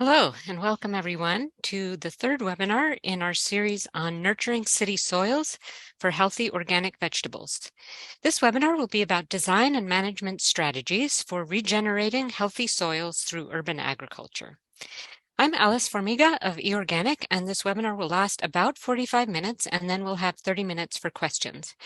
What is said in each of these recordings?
Hello, and welcome everyone to the third webinar in our series on nurturing city soils for healthy organic vegetables. This webinar will be about design and management strategies for regenerating healthy soils through urban agriculture. I'm Alice Formiga of eOrganic, and this webinar will last about 45 minutes, and then we'll have 30 minutes for questions.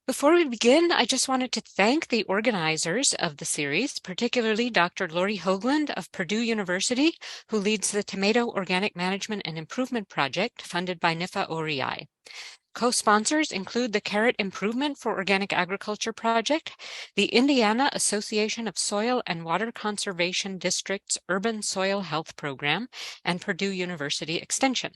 Before we begin, I just wanted to thank the organizers of the series, particularly Dr. Lori Hoagland of Purdue University, who leads the Tomato Organic Management and Improvement Project funded by NIFA OREI. Co-sponsors include the Carrot Improvement for Organic Agriculture Project, the Indiana Association of Soil and Water Conservation District's Urban Soil Health Program, and Purdue University Extension.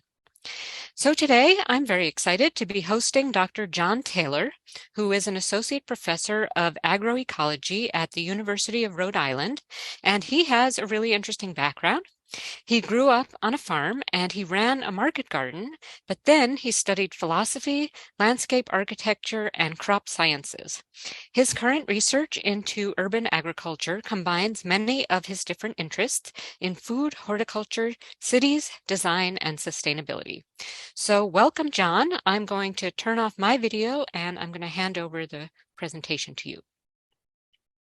So today, I'm very excited to be hosting Dr. John Taylor, who is an associate professor of agroecology at the University of Rhode Island, and he has a really interesting background. He grew up on a farm and he ran a market garden, but then he studied philosophy, landscape architecture, and crop sciences. His current research into urban agriculture combines many of his different interests in food, horticulture, cities, design, and sustainability. So welcome, John. I'm going to turn off my video and I'm going to hand over the presentation to you.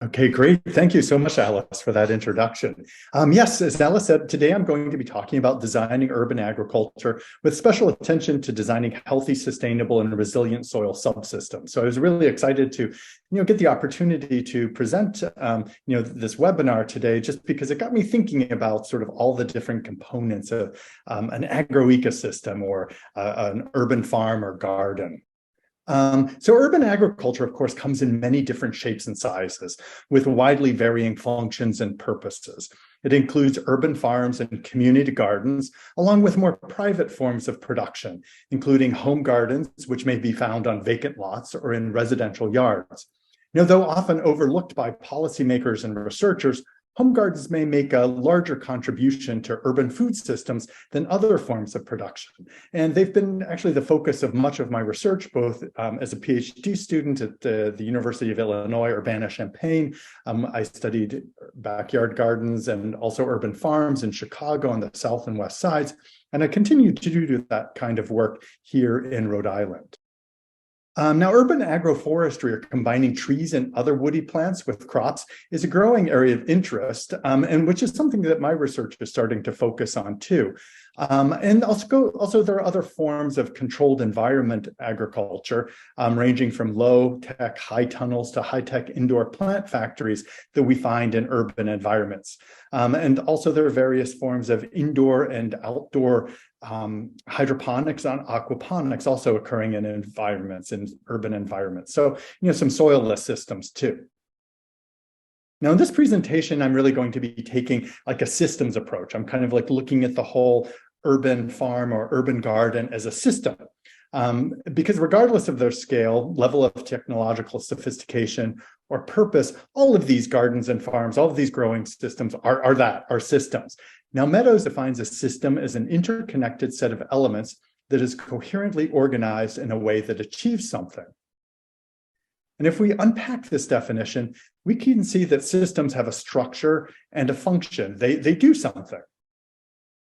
Okay, great. Thank you so much, Alice, for that introduction. Yes, as Alice said, today I'm going to be talking about designing urban agriculture with special attention to designing healthy, sustainable, and resilient soil subsystems. So I was really excited to, get the opportunity to present, this webinar today, just because it got me thinking about sort of all the different components of an agroecosystem or an urban farm or garden. So urban agriculture, of course, comes in many different shapes and sizes with widely varying functions and purposes. It includes urban farms and community gardens, along with more private forms of production, including home gardens, which may be found on vacant lots or in residential yards. Though often overlooked by policymakers and researchers, home gardens may make a larger contribution to urban food systems than other forms of production. And they've been actually the focus of much of my research, both as a PhD student at the University of Illinois, Urbana-Champaign. I studied backyard gardens and also urban farms in Chicago on the south and west sides. And I continue to do that kind of work here in Rhode Island. Now, urban agroforestry, or combining trees and other woody plants with crops, is a growing area of interest, and which is something that my research is starting to focus on too. And also, there are other forms of controlled environment agriculture, ranging from low-tech high tunnels to high-tech indoor plant factories that we find in urban environments. And also, there are various forms of indoor and outdoor hydroponics and aquaponics also occurring in urban environments. So, some soilless systems too. Now, in this presentation, I'm really going to be taking like a systems approach. I'm kind of like looking at the whole urban farm or urban garden as a system. Because regardless of their scale, level of technological sophistication, or purpose, all of these gardens and farms, all of these growing systems are systems. Now, Meadows defines a system as an interconnected set of elements that is coherently organized in a way that achieves something. And if we unpack this definition, we can see that systems have a structure and a function. They do something.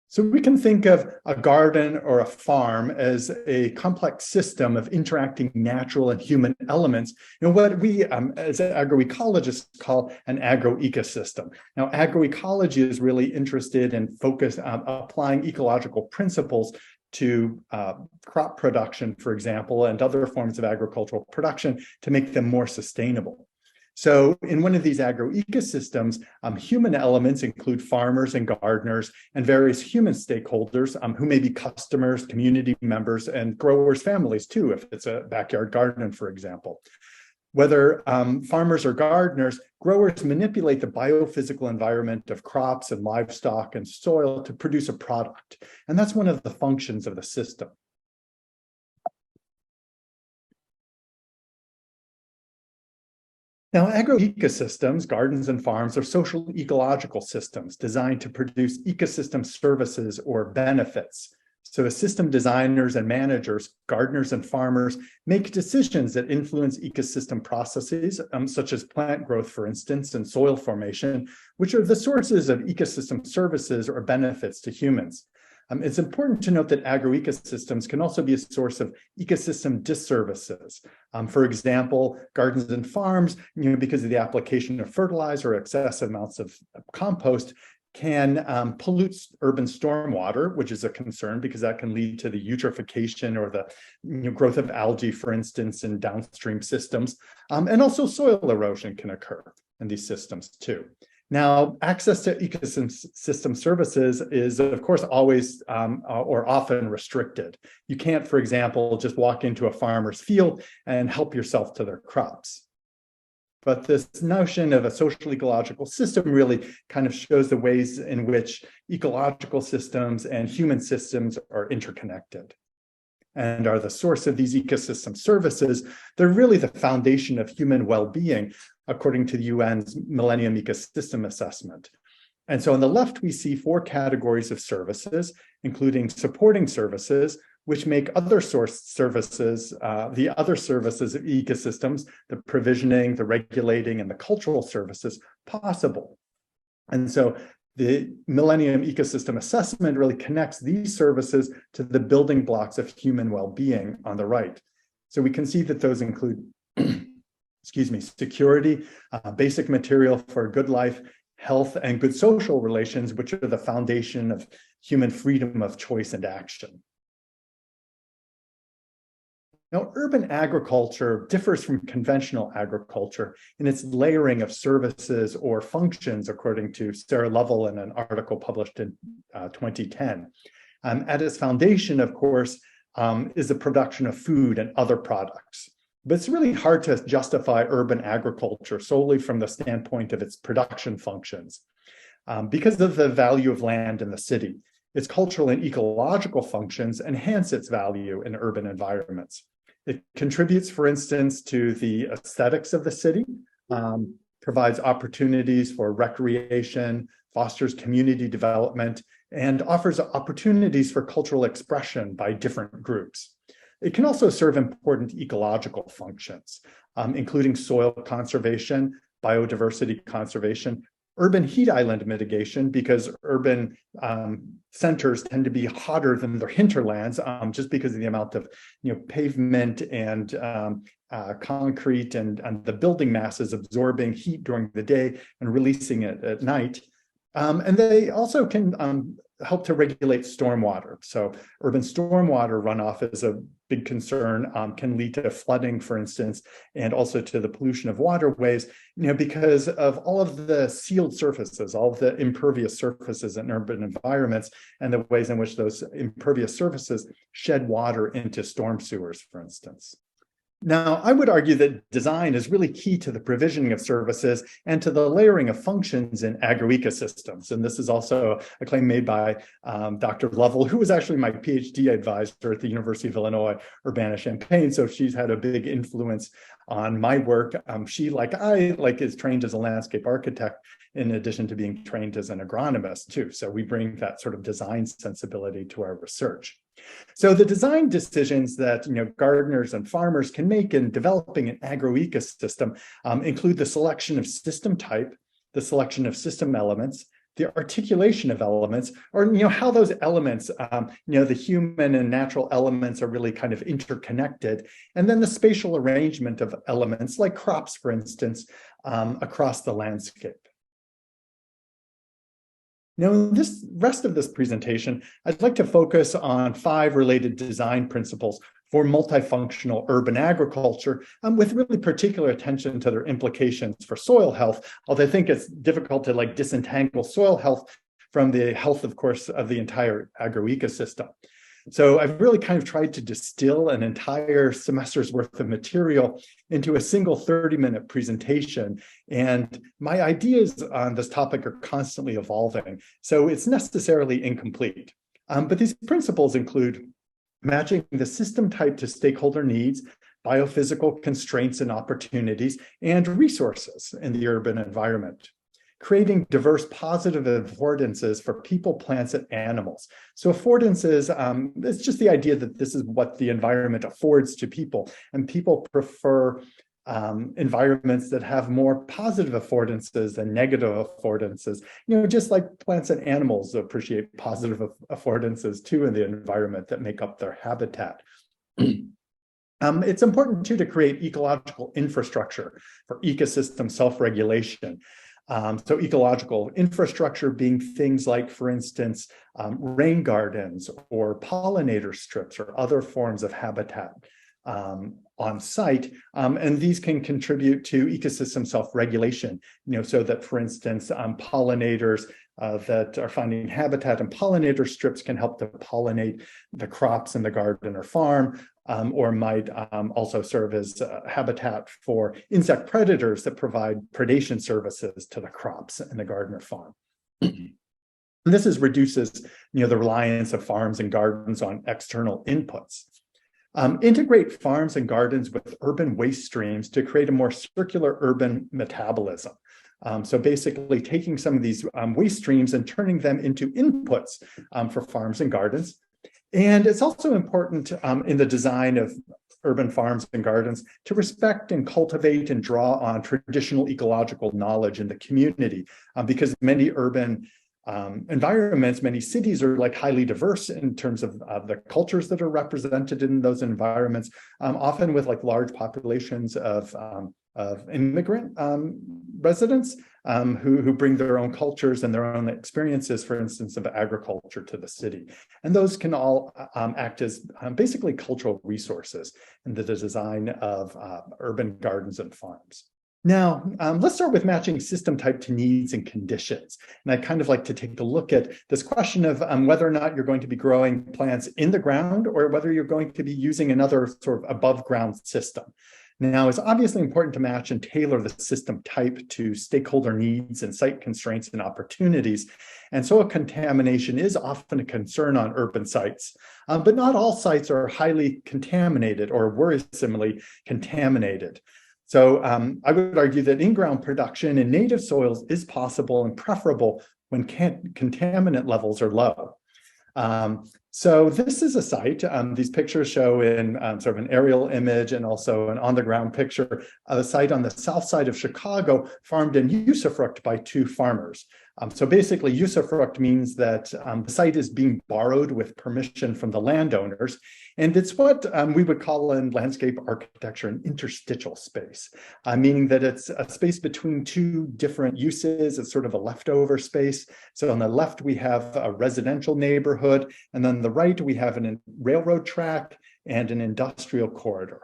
So we can think of a garden or a farm as a complex system of interacting natural and human elements, what we as agroecologists call an agroecosystem. Now, agroecology is really interested and focused on applying ecological principles to crop production, for example, and other forms of agricultural production to make them more sustainable. So in one of these agroecosystems, human elements include farmers and gardeners and various human stakeholders who may be customers, community members, and growers' families too, if it's a backyard garden, for example. Whether farmers or gardeners, growers manipulate the biophysical environment of crops and livestock and soil to produce a product. And that's one of the functions of the system. Now, agroecosystems, gardens and farms, are social ecological systems designed to produce ecosystem services or benefits. So as system designers and managers, gardeners and farmers make decisions that influence ecosystem processes, such as plant growth, for instance, and soil formation, which are the sources of ecosystem services or benefits to humans. It's important to note that agroecosystems can also be a source of ecosystem disservices. For example, gardens and farms, because of the application of fertilizer or excessive amounts of compost, can pollute urban stormwater, which is a concern because that can lead to the eutrophication or the growth of algae, for instance, in downstream systems. And also soil erosion can occur in these systems too. Now, access to ecosystem services is, of course, always or often restricted. You can't, for example, just walk into a farmer's field and help yourself to their crops. But this notion of a social ecological system really kind of shows the ways in which ecological systems and human systems are interconnected and are the source of these ecosystem services. They're really the foundation of human well-being, according to the UN's Millennium Ecosystem Assessment. And so on the left, we see 4 categories of services, including supporting services, which make other source services, the other services of ecosystems, the provisioning, the regulating, and the cultural services possible. And so the Millennium Ecosystem Assessment really connects these services to the building blocks of human well-being on the right. So we can see that those include, security, basic material for a good life, health, and good social relations, which are the foundation of human freedom of choice and action. Now, urban agriculture differs from conventional agriculture in its layering of services or functions, according to Sarah Lovell in an article published in 2010. At its foundation, of course, is the production of food and other products. But it's really hard to justify urban agriculture solely from the standpoint of its production functions because of the value of land in the city. Its cultural and ecological functions enhance its value in urban environments. It contributes, for instance, to the aesthetics of the city, provides opportunities for recreation, fosters community development, and offers opportunities for cultural expression by different groups. It can also serve important ecological functions, including soil conservation, biodiversity conservation, urban heat island mitigation, because urban centers tend to be hotter than their hinterlands, just because of the amount of pavement and concrete and the building masses absorbing heat during the day and releasing it at night. And they also can help to regulate stormwater. So urban stormwater runoff is a big concern, can lead to flooding, for instance, and also to the pollution of waterways, because of all of the sealed surfaces, all of the impervious surfaces in urban environments, and the ways in which those impervious surfaces shed water into storm sewers, for instance. Now, I would argue that design is really key to the provisioning of services and to the layering of functions in agroecosystems. And this is also a claim made by Dr. Lovell, who was actually my PhD advisor at the University of Illinois, Urbana-Champaign. So she's had a big influence on my work. She, like I, is trained as a landscape architect, in addition to being trained as an agronomist too. So we bring that sort of design sensibility to our research. So the design decisions that gardeners and farmers can make in developing an agroecosystem include the selection of system type, the selection of system elements, the articulation of elements, or how those elements, the human and natural elements are really kind of interconnected, and then the spatial arrangement of elements like crops, for instance, across the landscape. Now, in this rest of this presentation, I'd like to focus on 5 related design principles for multifunctional urban agriculture, with really particular attention to their implications for soil health, although I think it's difficult to disentangle soil health from the health, of course, of the entire agroecosystem. So I've really kind of tried to distill an entire semester's worth of material into a single 30-minute presentation. And my ideas on this topic are constantly evolving, so it's necessarily incomplete. But these principles include matching the system type to stakeholder needs, biophysical constraints and opportunities, and resources in the urban environment. creating diverse positive affordances for people, plants, and animals. So affordances, it's just the idea that this is what the environment affords to people, and people prefer environments that have more positive affordances than negative affordances. Just like plants and animals appreciate positive affordances too in the environment that make up their habitat. It's important too to create ecological infrastructure for ecosystem self-regulation. So ecological infrastructure being things like, for instance, rain gardens or pollinator strips or other forms of habitat on site, and these can contribute to ecosystem self-regulation, so that, for instance, pollinators that are finding habitat and pollinator strips can help to pollinate the crops in the garden or farm, or might also serve as habitat for insect predators that provide predation services to the crops in the garden or farm. And this reduces the reliance of farms and gardens on external inputs. Integrate farms and gardens with urban waste streams to create a more circular urban metabolism. So basically taking some of these waste streams and turning them into inputs for farms and gardens. And it's also important in the design of urban farms and gardens to respect and cultivate and draw on traditional ecological knowledge in the community, because many urban environments, many cities are like highly diverse in terms of the cultures that are represented in those environments, often with like large populations of immigrant residents who bring their own cultures and their own experiences, for instance, of agriculture to the city. And those can all act as basically cultural resources in the design of urban gardens and farms. Now, let's start with matching system type to needs and conditions. And I'd kind of like to take a look at this question of whether or not you're going to be growing plants in the ground or whether you're going to be using another sort of above ground system. Now, it's obviously important to match and tailor the system type to stakeholder needs and site constraints and opportunities. And soil contamination is often a concern on urban sites, but not all sites are highly contaminated or worrisomely contaminated. So I would argue that in-ground production in native soils is possible and preferable when contaminant levels are low. So this is a site. These pictures show in sort of an aerial image and also an on-the-ground picture of a site on the south side of Chicago, farmed in usufruct by two farmers. So basically, usufruct means that the site is being borrowed with permission from the landowners, and it's what we would call in landscape architecture an interstitial space, meaning that it's a space between two different uses. It's sort of a leftover space. So on the left, we have a residential neighborhood, and on the right, we have a railroad track and an industrial corridor.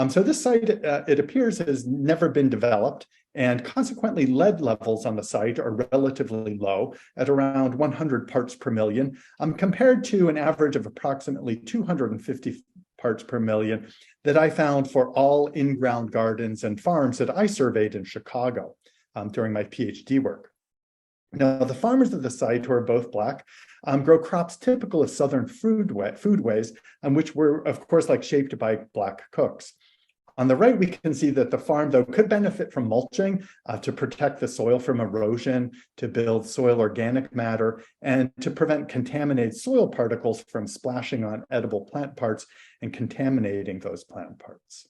So this site, it appears, has never been developed, and consequently lead levels on the site are relatively low at around 100 parts per million, compared to an average of approximately 250 parts per million that I found for all in-ground gardens and farms that I surveyed in Chicago during my PhD work. Now, the farmers of the site, who are both Black, grow crops typical of Southern foodways, which were, of course, shaped by Black cooks. On the right, we can see that the farm, though, could benefit from mulching to protect the soil from erosion, to build soil organic matter, and to prevent contaminated soil particles from splashing on edible plant parts and contaminating those plant parts.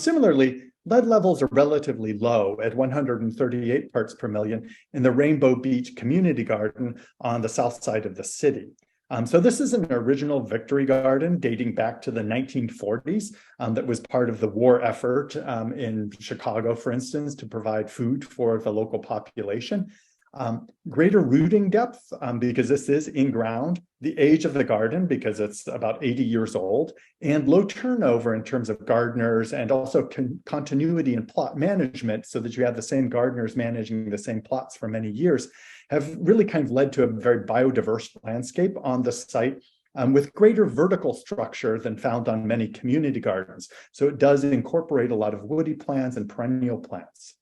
Similarly, lead levels are relatively low at 138 parts per million in the Rainbow Beach Community Garden on the south side of the city. So this is an original victory garden dating back to the 1940s that was part of the war effort in Chicago, for instance, to provide food for the local population. Greater rooting depth, because this is in ground, the age of the garden, because it's about 80 years old, and low turnover in terms of gardeners, and also continuity in plot management, so that you have the same gardeners managing the same plots for many years, have really kind of led to a very biodiverse landscape on the site, with greater vertical structure than found on many community gardens. So it does incorporate a lot of woody plants and perennial plants.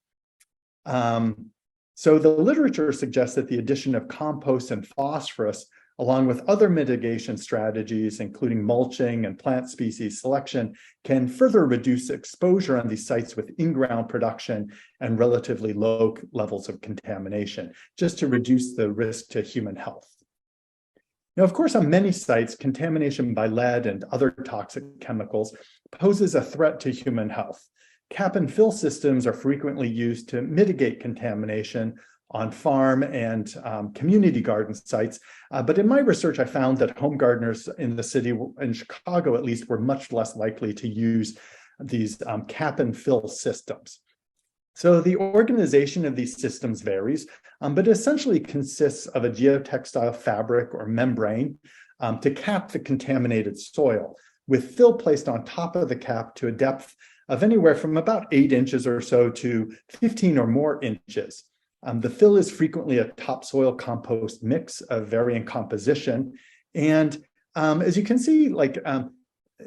So the literature suggests that the addition of compost and phosphorus along with other mitigation strategies, including mulching and plant species selection, can further reduce exposure on these sites with in-ground production and relatively low levels of contamination, just to reduce the risk to human health. Now, of course, on many sites, contamination by lead and other toxic chemicals poses a threat to human health. Cap and fill systems are frequently used to mitigate contamination on farm and community garden sites. But in my research, I found that home gardeners in the city, in Chicago at least, were much less likely to use these cap and fill systems. So the organization of these systems varies, but essentially consists of a geotextile fabric or membrane to cap the contaminated soil, with fill placed on top of the cap to a depth of anywhere from about 8 inches or so to 15 or more inches. The fill is frequently a topsoil compost mix of varying composition. And as you can see,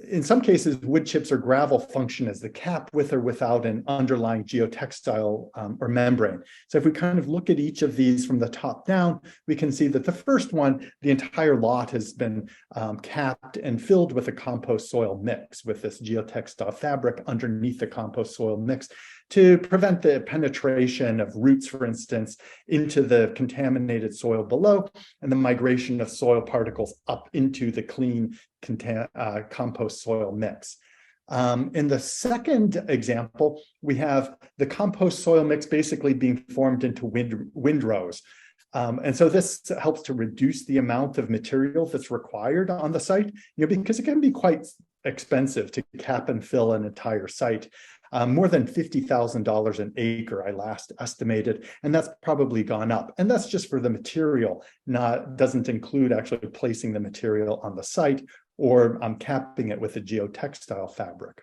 in some cases, wood chips or gravel function as the cap with or without an underlying geotextile or membrane. So if we kind of look at each of these from the top down, we can see that the first one, the entire lot has been capped and filled with a compost soil mix with this geotextile fabric underneath the compost soil mix to prevent the penetration of roots, for instance, into the contaminated soil below and the migration of soil particles up into the clean compost soil mix. In the second example, we have the compost soil mix basically being formed into windrows. And so this helps to reduce the amount of material that's required on the site, because it can be quite expensive to cap and fill an entire site. More than $50,000 an acre, I last estimated, and that's probably gone up. And that's just for the material, doesn't include actually placing the material on the site or capping it with a geotextile fabric.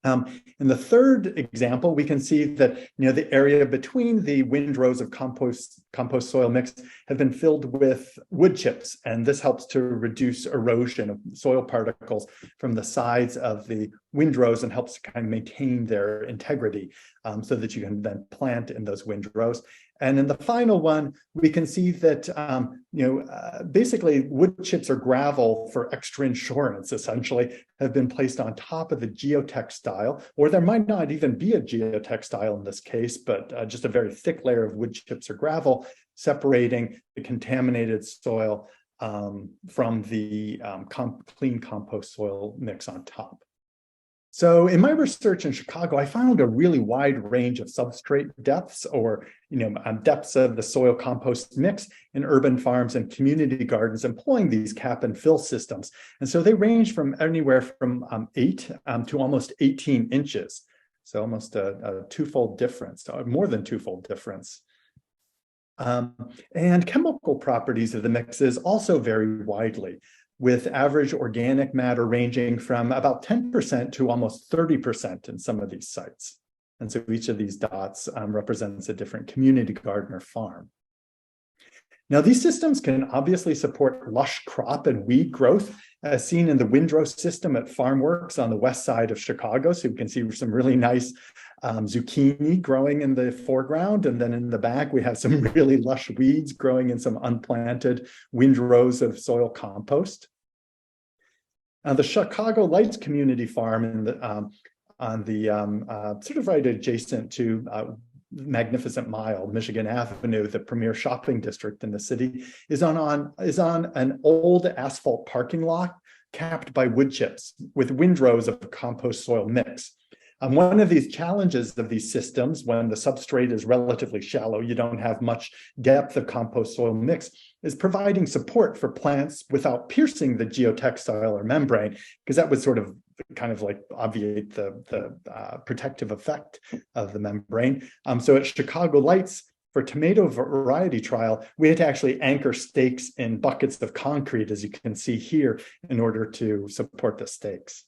In the third example, we can see that the area between the windrows of compost soil mix have been filled with wood chips, and this helps to reduce erosion of soil particles from the sides of the windrows and helps to kind of maintain their integrity so that you can then plant in those windrows. And in the final one, we can see that basically wood chips or gravel for extra insurance essentially have been placed on top of the geotextile, or there might not even be a geotextile in this case, but just a very thick layer of wood chips or gravel separating the contaminated soil from the clean compost soil mix on top. So in my research in Chicago, I found a really wide range of substrate depths or depths of the soil compost mix in urban farms and community gardens employing these cap and fill systems. And so they range from anywhere from 8 to almost 18 inches. So almost a twofold difference, or more than twofold difference. And chemical properties of the mixes also vary widely, with average organic matter ranging from about 10% to almost 30% in some of these sites. And so each of these dots represents a different community garden or farm. Now, these systems can obviously support lush crop and weed growth, as seen in the windrow system at Farm Works on the west side of Chicago. So you can see some really nice zucchini growing in the foreground. And then in the back, we have some really lush weeds growing in some unplanted windrows of soil compost. The Chicago Lights Community Farm on the sort of right adjacent to Magnificent Mile, Michigan Avenue, the premier shopping district in the city, is on an old asphalt parking lot capped by wood chips with windrows of compost soil mix. One of these challenges of these systems, when the substrate is relatively shallow, you don't have much depth of compost soil mix, is providing support for plants without piercing the geotextile or membrane, because that would sort of kind of like obviate the protective effect of the membrane. So at Chicago Lights, for tomato variety trial, we had to actually anchor stakes in buckets of concrete, as you can see here, in order to support the stakes.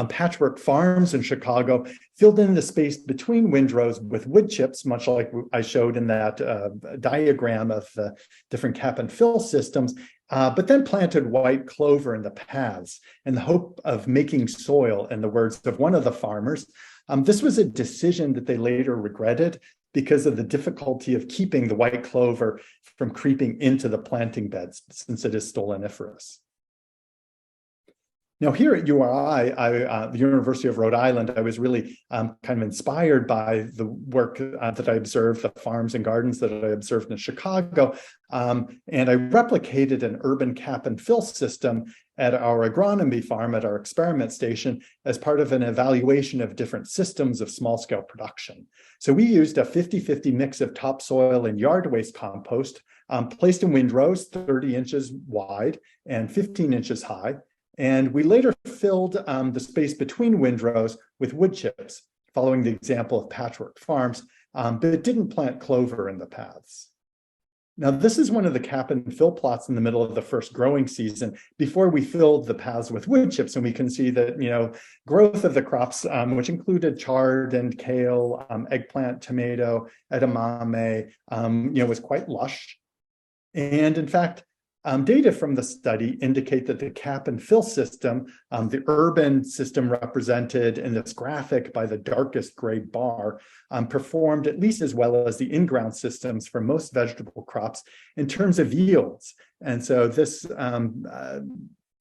Patchwork Farms in Chicago filled in the space between windrows with wood chips, much like I showed in that diagram of the different cap and fill systems, but then planted white clover in the paths in the hope of making soil, in the words of one of the farmers. This was a decision that they later regretted, because of the difficulty of keeping the white clover from creeping into the planting beds since it is stoloniferous. Now, here at URI, the University of Rhode Island, I was really kind of inspired by the work that I observed, the farms and gardens that I observed in Chicago. And I replicated an urban cap and fill system at our agronomy farm, at our experiment station, as part of an evaluation of different systems of small-scale production. So we used a 50-50 mix of topsoil and yard waste compost, placed in windrows 30 inches wide and 15 inches high. And we later filled the space between windrows with wood chips, following the example of patchwork farms, but it didn't plant clover in the paths. Now, this is one of the cap and fill plots in the middle of the first growing season before we filled the paths with wood chips. And we can see that, growth of the crops, which included chard and kale, eggplant, tomato, edamame, was quite lush. And in fact, data from the study indicate that the cap and fill system, the urban system represented in this graphic by the darkest gray bar, performed at least as well as the in-ground systems for most vegetable crops in terms of yields. And so this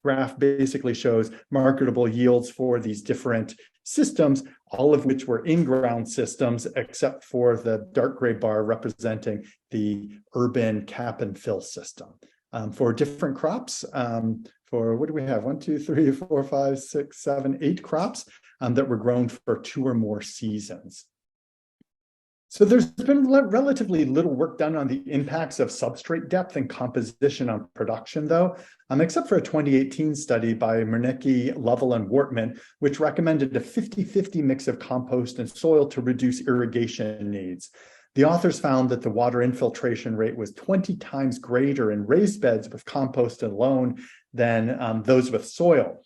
graph basically shows marketable yields for these different systems, all of which were in-ground systems, except for the dark gray bar representing the urban cap and fill system. For different crops, for what do we have? 1, 2, 3, 4, 5, 6, 7, 8 crops that were grown for 2 or more seasons. So there's been relatively little work done on the impacts of substrate depth and composition on production, though, except for a 2018 study by Mernecki, Lovell, and Wortman, which recommended a 50-50 mix of compost and soil to reduce irrigation needs. The authors found that the water infiltration rate was 20 times greater in raised beds with compost alone than those with soil.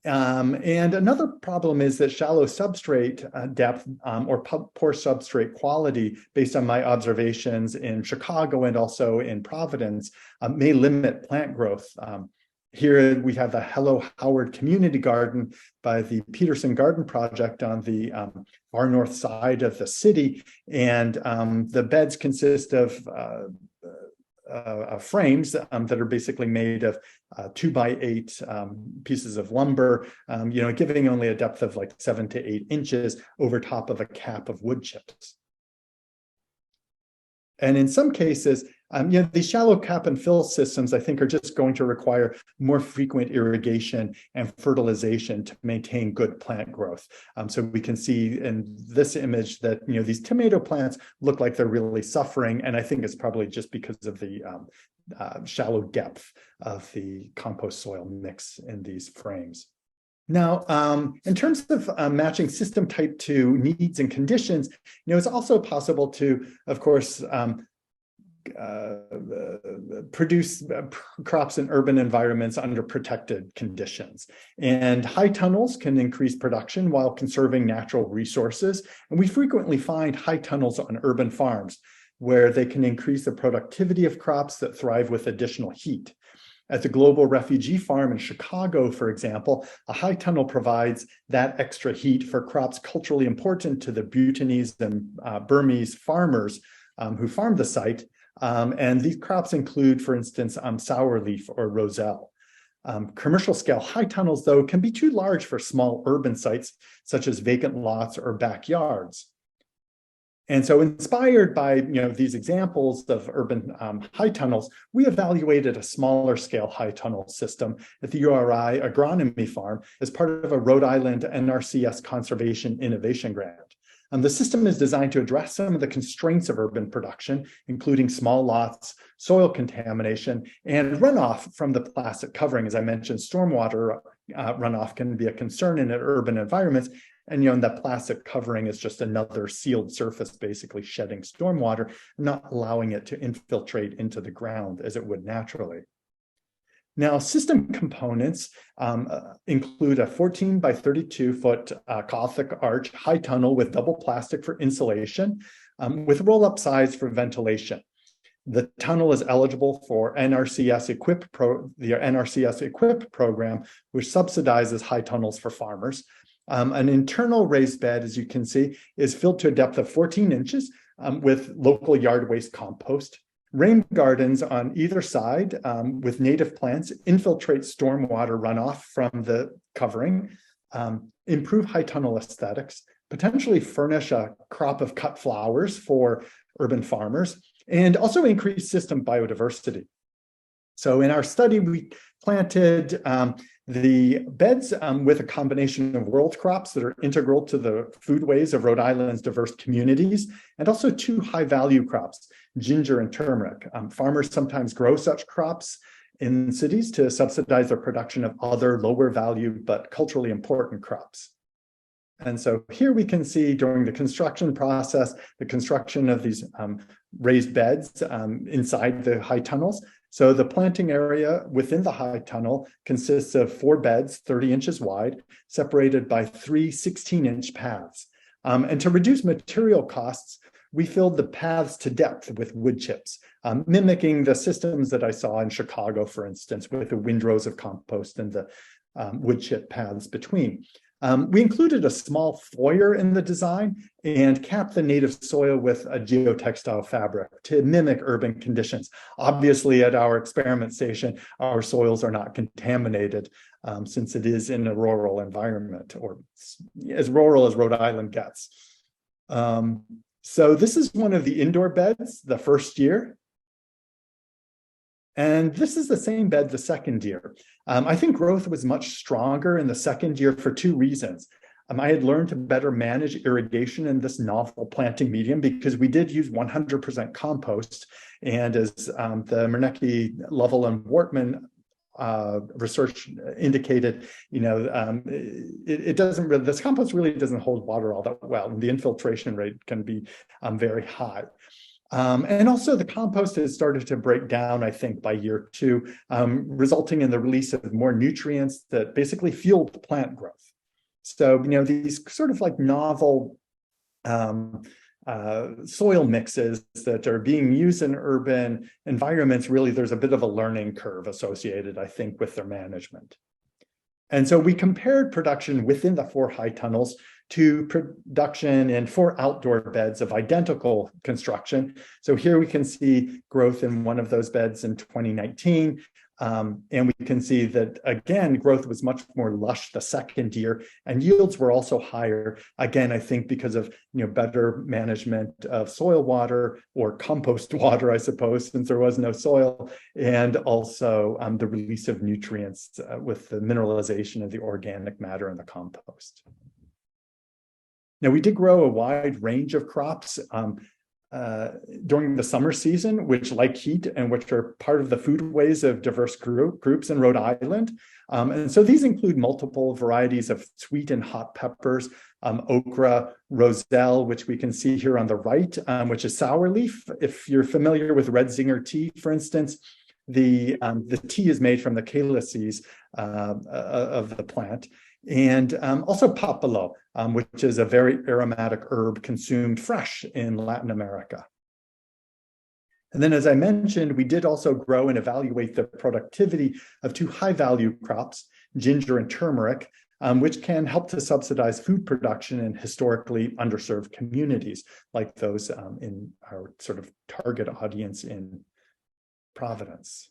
And another problem is that shallow substrate depth or poor substrate quality, based on my observations in Chicago and also in Providence, may limit plant growth. Here we have the Hello Howard Community Garden by the Peterson Garden Project on the far north side of the city. And the beds consist of frames that are basically made of 2x8 pieces of lumber, giving only a depth of like 7 to 8 inches over top of a cap of wood chips. And in some cases, these shallow cap and fill systems, I think, are just going to require more frequent irrigation and fertilization to maintain good plant growth. So we can see in this image that, these tomato plants look like they're really suffering. And I think it's probably just because of the shallow depth of the compost soil mix in these frames. Now, in terms of matching system type to needs and conditions, it's also possible to, of course, produce crops in urban environments under protected conditions. And high tunnels can increase production while conserving natural resources. And we frequently find high tunnels on urban farms where they can increase the productivity of crops that thrive with additional heat. At the Global Refugee Farm in Chicago, for example, a high tunnel provides that extra heat for crops culturally important to the Bhutanese and Burmese farmers who farm the site. And these crops include, for instance, sour leaf or roselle. Commercial scale high tunnels, though, can be too large for small urban sites, such as vacant lots or backyards. And so inspired by these examples of urban high tunnels, we evaluated a smaller scale high tunnel system at the URI agronomy farm as part of a Rhode Island NRCS Conservation Innovation Grant. The system is designed to address some of the constraints of urban production, including small lots, soil contamination, and runoff from the plastic covering. As I mentioned, stormwater runoff can be a concern in urban environments. And that plastic covering is just another sealed surface, basically shedding stormwater, not allowing it to infiltrate into the ground as it would naturally. Now, system components include a 14 by 32 foot Gothic arch high tunnel with double plastic for insulation, with roll-up sides for ventilation. The tunnel is eligible for the NRCS EQIP program, which subsidizes high tunnels for farmers. An internal raised bed, as you can see, is filled to a depth of 14 inches with local yard waste compost. Rain gardens on either side with native plants infiltrate stormwater runoff from the covering, improve high tunnel aesthetics, potentially furnish a crop of cut flowers for urban farmers, and also increase system biodiversity. So in our study, we planted the beds with a combination of world crops that are integral to the foodways of Rhode Island's diverse communities, and also 2 high-value crops, ginger and turmeric. Farmers sometimes grow such crops in cities to subsidize their production of other lower value but culturally important crops. And so here we can see during the construction process, the construction of these raised beds inside the high tunnels. So the planting area within the high tunnel consists of 4 beds, 30 inches wide, separated by 3 16-inch paths. And to reduce material costs, we filled the paths to depth with wood chips, mimicking the systems that I saw in Chicago, for instance, with the windrows of compost and the wood chip paths between. We included a small foyer in the design and capped the native soil with a geotextile fabric to mimic urban conditions. Obviously, at our experiment station, our soils are not contaminated since it is in a rural environment, or as rural as Rhode Island gets. So this is one of the indoor beds the first year. And this is the same bed the second year. I think growth was much stronger in the second year for 2 reasons. I had learned to better manage irrigation in this novel planting medium because we did use 100% compost. And as the Mernecki, Lovell, and Wortman research indicated, it doesn't really, this compost really doesn't hold water all that well, and the infiltration rate can be very high. And also the compost has started to break down, I think, by year 2, resulting in the release of more nutrients that basically fueled plant growth. So, these sort of like novel soil mixes that are being used in urban environments, really, there's a bit of a learning curve associated, I think, with their management. And so we compared production within the 4 high tunnels to production in 4 outdoor beds of identical construction. So here we can see growth in one of those beds in 2019. And we can see that, again, growth was much more lush the second year, and yields were also higher. Again, I think because of better management of soil water, or compost water, I suppose, since there was no soil, and also the release of nutrients with the mineralization of the organic matter in the compost. Now, we did grow a wide range of crops during the summer season, which like heat and which are part of the foodways of diverse groups in Rhode Island. And so these include multiple varieties of sweet and hot peppers, okra, roselle, which we can see here on the right, which is sour leaf. If you're familiar with red zinger tea, for instance, the tea is made from the calyces of the plant. And also papalo, which is a very aromatic herb consumed fresh in Latin America. And then, as I mentioned, we did also grow and evaluate the productivity of 2 high-value crops, ginger and turmeric, which can help to subsidize food production in historically underserved communities, like those in our sort of target audience in Providence.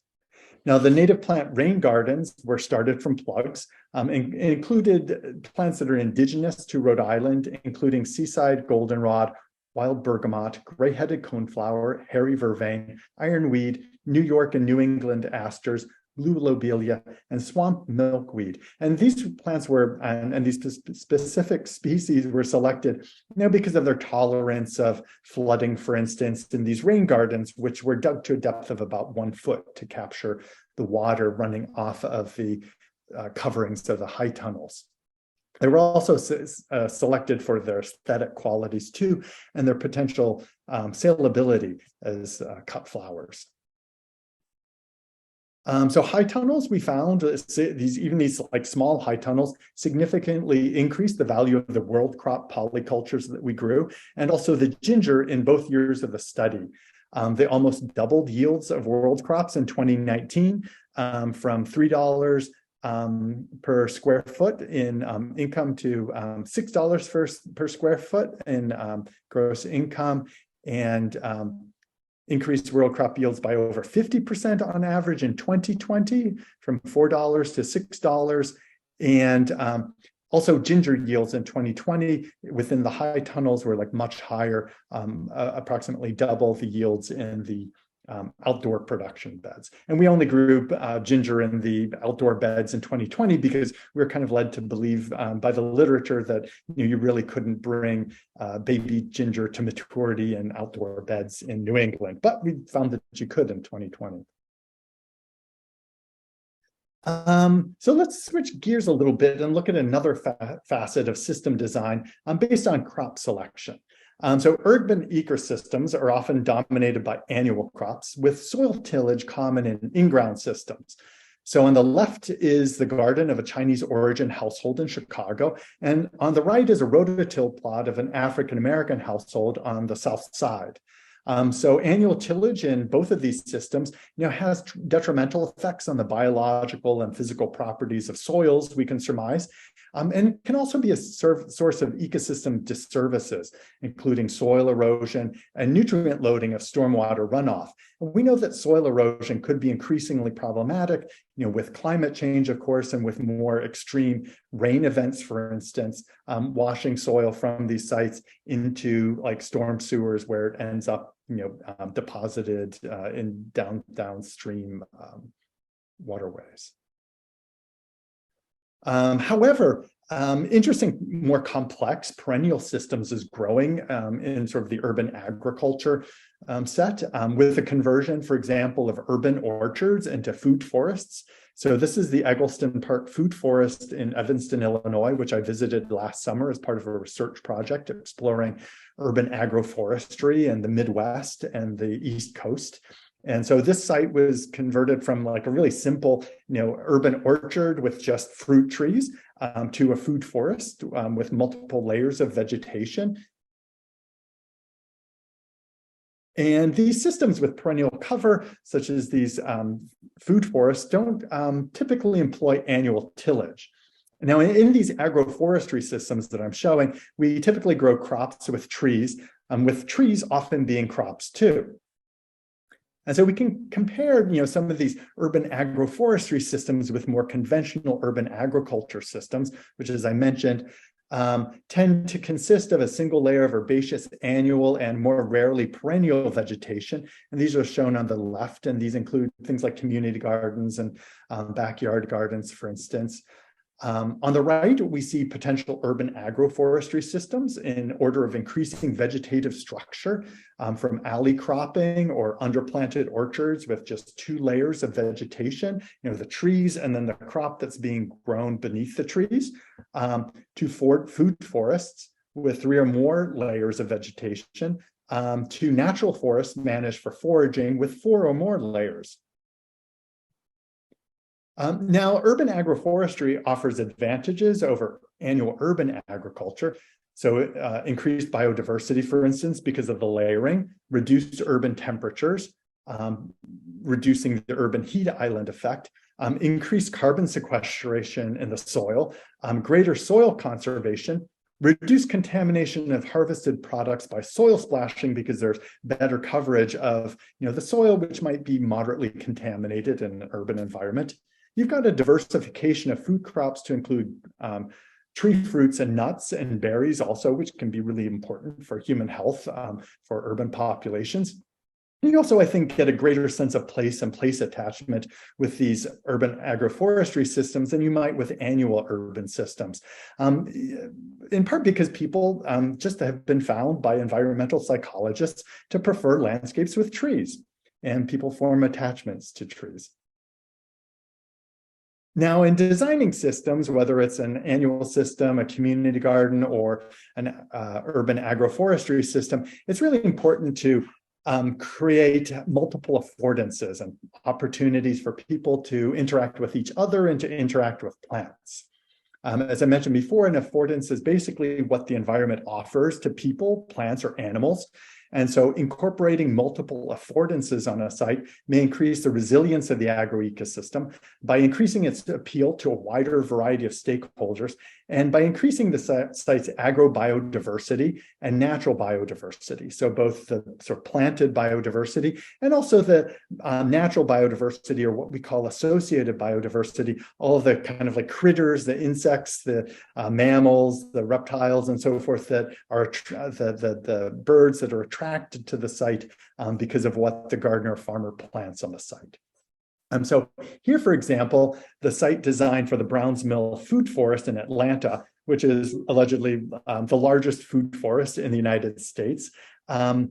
Now, the native plant rain gardens were started from plugs and included plants that are indigenous to Rhode Island, including seaside goldenrod, wild bergamot, gray-headed coneflower, hairy vervain, ironweed, New York and New England asters, blue lobelia, and swamp milkweed. And these plants were, and these specific species were selected because of their tolerance of flooding, for instance, in these rain gardens, which were dug to a depth of about 1 foot to capture the water running off of the coverings of the high tunnels. They were also selected for their aesthetic qualities too, and their potential saleability as cut flowers. So high tunnels, we found these like small high tunnels significantly increased the value of the world crop polycultures that we grew, and also the ginger in both years of the study. They almost doubled yields of world crops in 2019 from $3 per square foot in income to $6 per square foot in gross income. and increased rural crop yields by over 50% on average in 2020, from $4 to $6. And also ginger yields in 2020 within the high tunnels were like much higher, approximately double the yields in the outdoor production beds. And we only grew ginger in the outdoor beds in 2020 because we were kind of led to believe by the literature that you really couldn't bring baby ginger to maturity in outdoor beds in New England, but we found that you could in 2020. So let's switch gears a little bit and look at another facet of system design based on crop selection. So urban ecosystems are often dominated by annual crops, with soil tillage common in in-ground systems. So on the left is the garden of a Chinese origin household in Chicago, and on the right is a rototill plot of an African-American household on the south side. So annual tillage in both of these systems, has detrimental effects on the biological and physical properties of soils, we can surmise, and can also be a source of ecosystem disservices, including soil erosion and nutrient loading of stormwater runoff. And we know that soil erosion could be increasingly problematic, with climate change, of course, and with more extreme rain events, for instance, washing soil from these sites into like storm sewers where it ends up deposited in downstream waterways. However, interesting, more complex perennial systems is growing in sort of the urban agriculture set, with a conversion, for example, of urban orchards into food forests. So this is the Eggleston Park Food Forest in Evanston, Illinois, which I visited last summer as part of a research project exploring urban agroforestry in the Midwest and the East Coast. And so this site was converted from like a really simple, urban orchard with just fruit trees to a food forest with multiple layers of vegetation. And these systems with perennial cover, such as these food forests, don't typically employ annual tillage. Now, in these agroforestry systems that I'm showing, we typically grow crops with trees often being crops too. And so we can compare, some of these urban agroforestry systems with more conventional urban agriculture systems, which, as I mentioned, tend to consist of a single layer of herbaceous annual and more rarely perennial vegetation. And these are shown on the left, and these include things like community gardens and backyard gardens, for instance. On the right, we see potential urban agroforestry systems in order of increasing vegetative structure from alley cropping or underplanted orchards with just 2 layers of vegetation, the trees and then the crop that's being grown beneath the trees, to food forests with 3 or more layers of vegetation, to natural forests managed for foraging with 4 or more layers. Now, urban agroforestry offers advantages over annual urban agriculture. So increased biodiversity, for instance, because of the layering, reduced urban temperatures, reducing the urban heat island effect, increased carbon sequestration in the soil, greater soil conservation, reduced contamination of harvested products by soil splashing because there's better coverage of the soil, which might be moderately contaminated in an urban environment. You've got a diversification of food crops to include tree fruits and nuts and berries also, which can be really important for human health for urban populations. You also, I think, get a greater sense of place and place attachment with these urban agroforestry systems than you might with annual urban systems, in part because people just have been found by environmental psychologists to prefer landscapes with trees, and people form attachments to trees. Now, in designing systems, whether it's an annual system, a community garden, or an urban agroforestry system, it's really important to create multiple affordances and opportunities for people to interact with each other and to interact with plants. As I mentioned before, an affordance is basically what the environment offers to people, plants, or animals. And so incorporating multiple affordances on a site may increase the resilience of the agroecosystem by increasing its appeal to a wider variety of stakeholders and by increasing the site's agrobiodiversity and natural biodiversity. So both the sort of planted biodiversity and also the natural biodiversity, or what we call associated biodiversity, all of the kind of like critters, the insects, the mammals, the reptiles, and so forth that are the birds that are attracted to the site because of what the gardener or farmer plants on the site. So here, for example, the site designed for the Browns Mill food forest in Atlanta, which is allegedly the largest food forest in the United States. The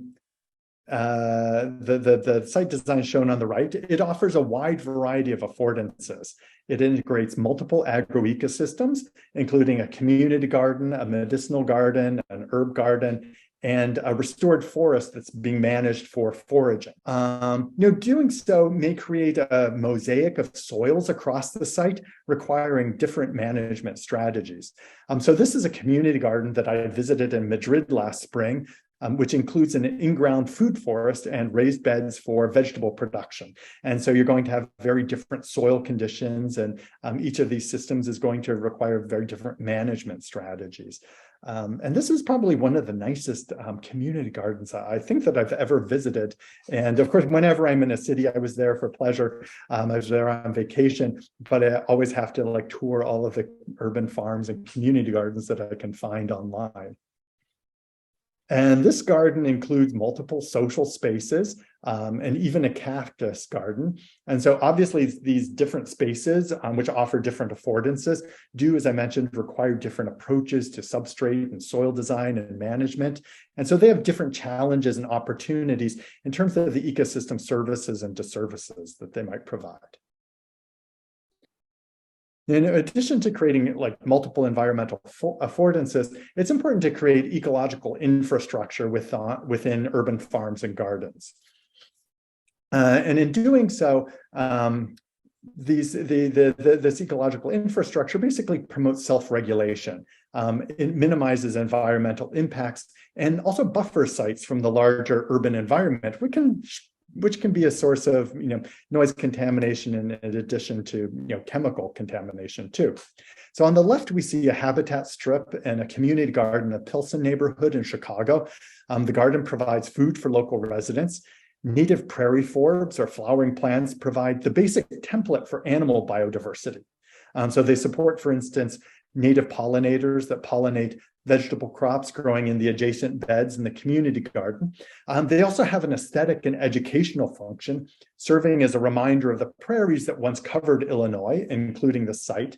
site design shown on the right, it offers a wide variety of affordances. It integrates multiple agroecosystems, including a community garden, a medicinal garden, an herb garden, and a restored forest that's being managed for foraging. Doing so may create a mosaic of soils across the site, requiring different management strategies. So this is a community garden that I visited in Madrid last spring, which includes an in-ground food forest and raised beds for vegetable production. And so you're going to have very different soil conditions, and each of these systems is going to require very different management strategies. And this is probably one of the nicest community gardens I think that I've ever visited. And of course, whenever I'm in a city, I was there for pleasure. I was there on vacation, but I always have to like tour all of the urban farms and community gardens that I can find online. And this garden includes multiple social spaces and even a cactus garden. And so obviously these different spaces, which offer different affordances, do, as I mentioned, require different approaches to substrate and soil design and management. And so they have different challenges and opportunities in terms of the ecosystem services and disservices that they might provide. In addition to creating like multiple environmental affordances, it's important to create ecological infrastructure within urban farms and gardens. And in doing so, this ecological infrastructure basically promotes self-regulation. It minimizes environmental impacts and also buffers sites from the larger urban environment, which can be a source of noise contamination in addition to chemical contamination too. So on the left, we see a habitat strip and a community garden in the Pilsen neighborhood in Chicago. The garden provides food for local residents. Native prairie forbs or flowering plants provide the basic template for animal biodiversity. So they support, for instance, native pollinators that pollinate vegetable crops growing in the adjacent beds in the community garden. They also have an aesthetic and educational function, serving as a reminder of the prairies that once covered Illinois, including the site.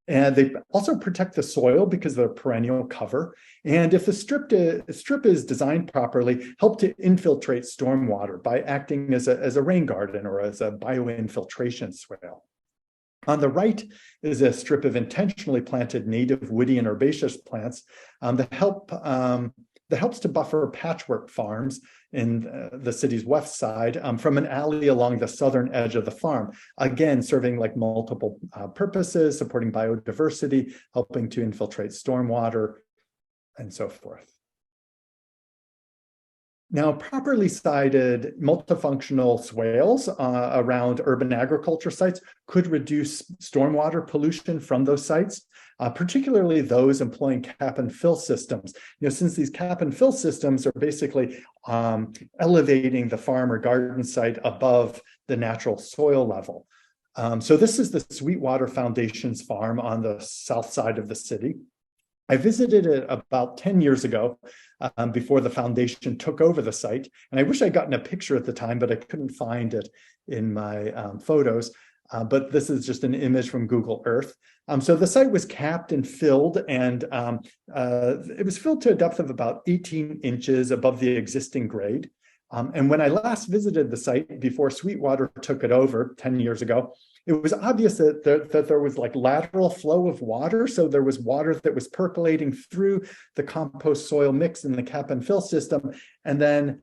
And they also protect the soil because they're perennial cover. And if the strip is designed properly, help to infiltrate stormwater by acting as a rain garden or as a bioinfiltration swale. On the right is a strip of intentionally planted native woody and herbaceous plants that helps to buffer patchwork farms in the city's west side from an alley along the southern edge of the farm, again, serving like multiple purposes, supporting biodiversity, helping to infiltrate stormwater, and so forth. Now, properly sited multifunctional swales around urban agriculture sites could reduce stormwater pollution from those sites, particularly those employing cap and fill systems. Since these cap and fill systems are basically elevating the farm or garden site above the natural soil level. So this is the Sweetwater Foundation's farm on the south side of the city. I visited it about 10 years ago before the foundation took over the site. And I wish I'd gotten a picture at the time, but I couldn't find it in my photos. But this is just an image from Google Earth. So the site was capped and filled, and it was filled to a depth of about 18 inches above the existing grade. And when I last visited the site before Sweetwater took it over 10 years ago, it was obvious that there was like lateral flow of water. So there was water that was percolating through the compost soil mix in the cap and fill system, and then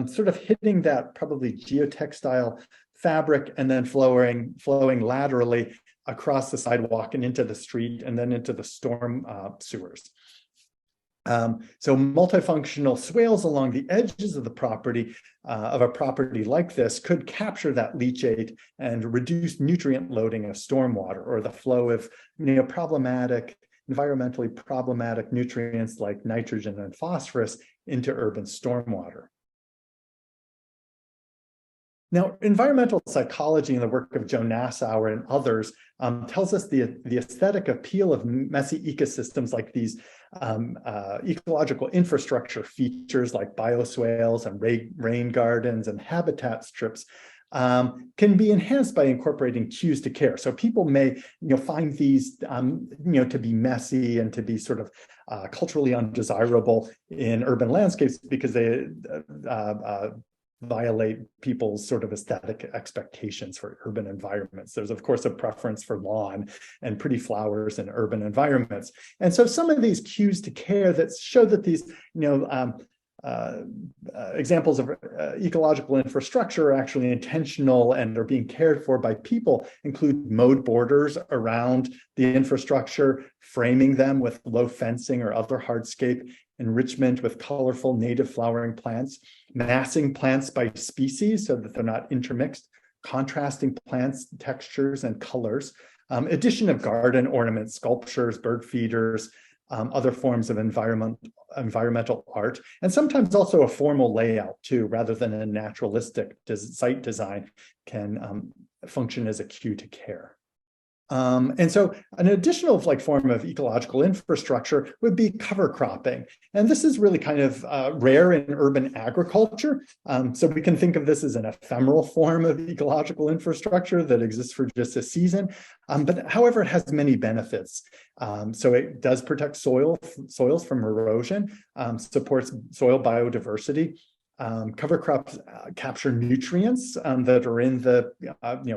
sort of hitting that probably geotextile fabric and then flowing laterally across the sidewalk and into the street and then into the storm sewers. So multifunctional swales along the edges of the property, of a property like this, could capture that leachate and reduce nutrient loading of stormwater, or the flow of environmentally problematic nutrients like nitrogen and phosphorus into urban stormwater. Now, environmental psychology and the work of Joe Nassauer and others tells us the aesthetic appeal of messy ecosystems like these ecological infrastructure features like bioswales and rain gardens and habitat strips can be enhanced by incorporating cues to care. So people may find these to be messy and to be sort of culturally undesirable in urban landscapes because they violate people's sort of aesthetic expectations for urban environments. There's, of course, a preference for lawn and pretty flowers in urban environments. And so some of these cues to care that show that these, examples of ecological infrastructure are actually intentional and are being cared for by people include mowed borders around the infrastructure, framing them with low fencing or other hardscape, enrichment with colorful native flowering plants, massing plants by species so that they're not intermixed, contrasting plants, textures, and colors, addition of garden ornaments, sculptures, bird feeders, other forms of environmental art, and sometimes also a formal layout too, rather than a naturalistic site design can function as a cue to care. And so an additional form of ecological infrastructure would be cover cropping. And this is really kind of rare in urban agriculture. So we can think of this as an ephemeral form of ecological infrastructure that exists for just a season. But however, it has many benefits. So it does protect soils from erosion, supports soil biodiversity. Cover crops capture nutrients that are in the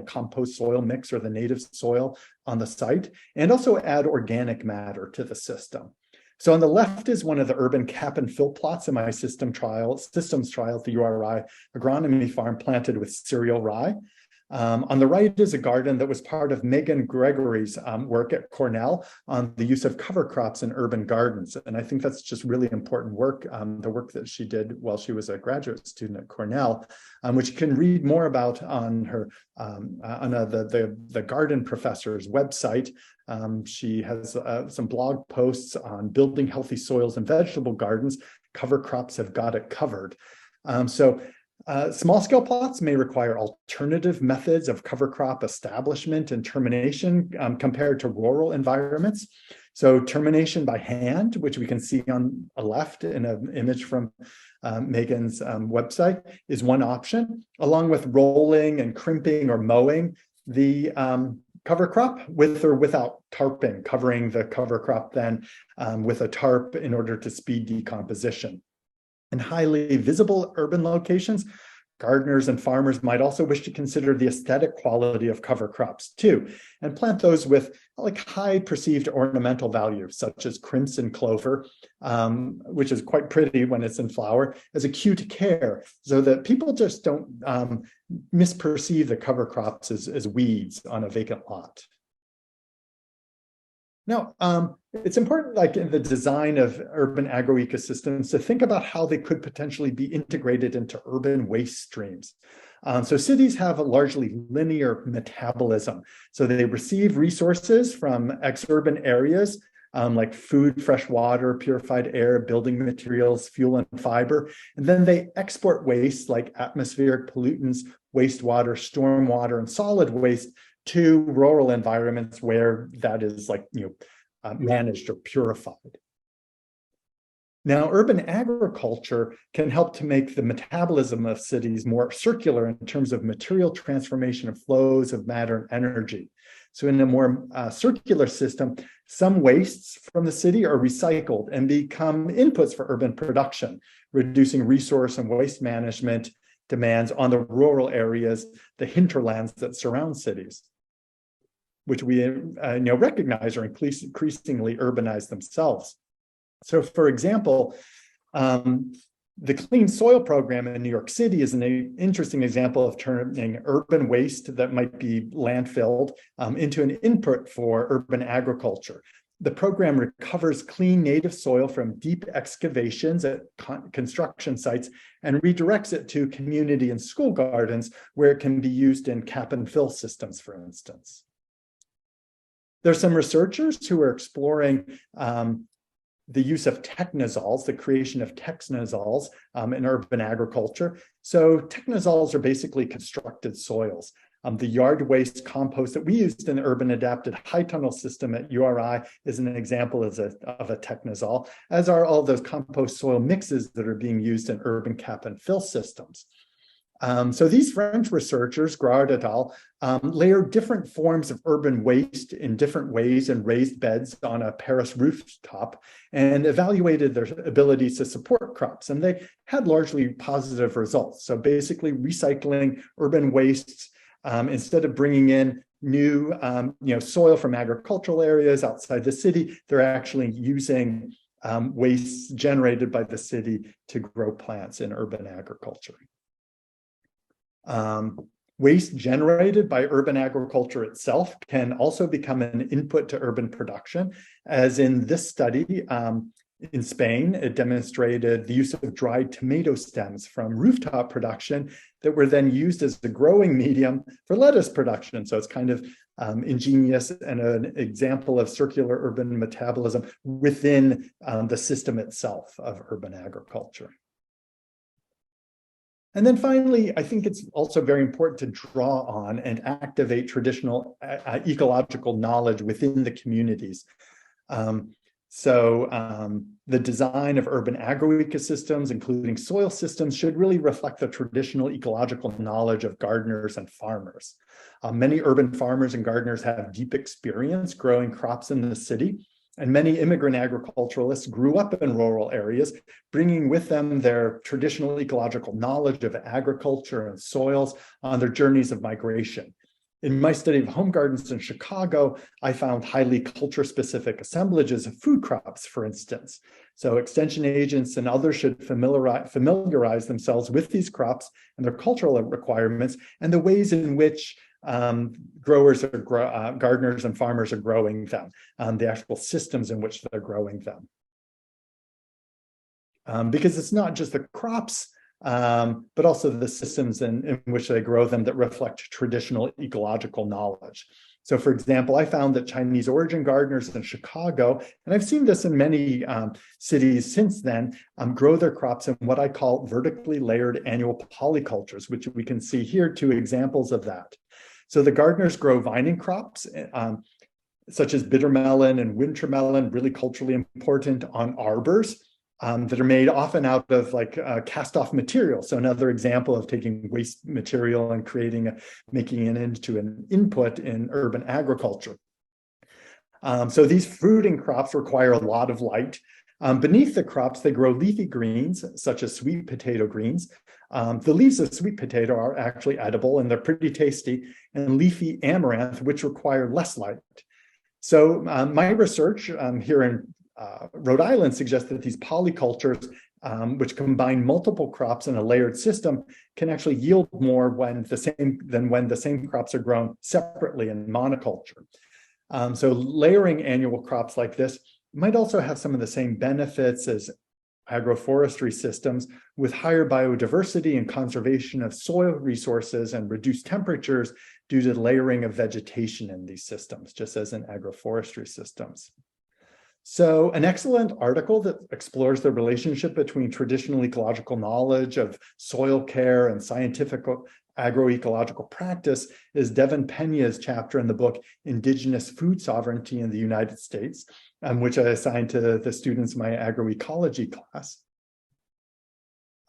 compost soil mix or the native soil on the site, and also add organic matter to the system. So on the left is one of the urban cap and fill plots in my systems trial at the URI agronomy farm planted with cereal rye. On the right is a garden that was part of Megan Gregory's work at Cornell on the use of cover crops in urban gardens. And I think that's just really important work, the work that she did while she was a graduate student at Cornell, which you can read more about on her the garden professor's website. She has some blog posts on building healthy soils and vegetable gardens. Cover crops have got it covered. Small-scale plots may require alternative methods of cover crop establishment and termination compared to rural environments. So termination by hand, which we can see on the left in an image from Megan's website, is one option, along with rolling and crimping or mowing the cover crop with or without tarping, covering the cover crop then with a tarp in order to speed decomposition. In highly visible urban locations, gardeners and farmers might also wish to consider the aesthetic quality of cover crops too, and plant those with high perceived ornamental value, such as crimson clover, which is quite pretty when it's in flower, as a cue to care, so that people just don't misperceive the cover crops as weeds on a vacant lot. Now, it's important, in the design of urban agroecosystems, to think about how they could potentially be integrated into urban waste streams. So cities have a largely linear metabolism. So they receive resources from exurban areas, like food, fresh water, purified air, building materials, fuel, and fiber. And then they export waste like atmospheric pollutants, wastewater, stormwater, and solid waste to rural environments where that is managed or purified. Now, urban agriculture can help to make the metabolism of cities more circular in terms of material transformation of flows of matter and energy. So in a more circular system, some wastes from the city are recycled and become inputs for urban production, reducing resource and waste management demands on the rural areas, the hinterlands that surround cities, which we recognize are increasingly urbanized themselves. So, for example, the Clean Soil Program in New York City is an interesting example of turning urban waste that might be landfilled into an input for urban agriculture. The program recovers clean native soil from deep excavations at construction sites and redirects it to community and school gardens where it can be used in cap and fill systems, for instance. There's some researchers who are exploring the use of technosols, the creation of technosols in urban agriculture. So technosols are basically constructed soils. The yard waste compost that we used in the urban adapted high tunnel system at URI is an example of a technosol, as are all those compost soil mixes that are being used in urban cap and fill systems. So these French researchers, Grard et al., layered different forms of urban waste in different ways in raised beds on a Paris rooftop and evaluated their abilities to support crops. And they had largely positive results. So basically recycling urban wastes, instead of bringing in new soil from agricultural areas outside the city, they're actually using waste generated by the city to grow plants in urban agriculture. Waste generated by urban agriculture itself can also become an input to urban production, as in this study in Spain, it demonstrated the use of dried tomato stems from rooftop production that were then used as the growing medium for lettuce production. So it's kind of ingenious and an example of circular urban metabolism within the system itself of urban agriculture. And then finally, I think it's also very important to draw on and activate traditional ecological knowledge within the communities. The design of urban agroecosystems, including soil systems, should really reflect the traditional ecological knowledge of gardeners and farmers. Many urban farmers and gardeners have deep experience growing crops in the city, and many immigrant agriculturalists grew up in rural areas, bringing with them their traditional ecological knowledge of agriculture and soils on their journeys of migration. In my study of home gardens in Chicago, I found highly culture-specific assemblages of food crops, for instance. So extension agents and others should familiarize themselves with these crops and their cultural requirements and the ways in which gardeners and farmers are growing them, the actual systems in which they're growing them. Because it's not just the crops, but also the systems in which they grow them that reflect traditional ecological knowledge. So for example, I found that Chinese origin gardeners in Chicago, and I've seen this in many cities since then, grow their crops in what I call vertically layered annual polycultures, which we can see here, two examples of that. So the gardeners grow vining crops, such as bitter melon and winter melon, really culturally important, on arbors that are made often out of cast-off material. So another example of taking waste material and making it into an input in urban agriculture. So these fruiting crops require a lot of light. Beneath the crops, they grow leafy greens, such as sweet potato greens. The leaves of sweet potato are actually edible and they're pretty tasty, and leafy amaranth, which require less light. So my research here in Rhode Island suggests that these polycultures, which combine multiple crops in a layered system, can actually yield more than when the same crops are grown separately in monoculture. So layering annual crops like this might also have some of the same benefits as agroforestry systems, with higher biodiversity and conservation of soil resources and reduced temperatures due to layering of vegetation in these systems, just as in agroforestry systems. So an excellent article that explores the relationship between traditional ecological knowledge of soil care and scientific agroecological practice is Devin Pena's chapter in the book Indigenous Food Sovereignty in the United States, which I assigned to the students in my agroecology class.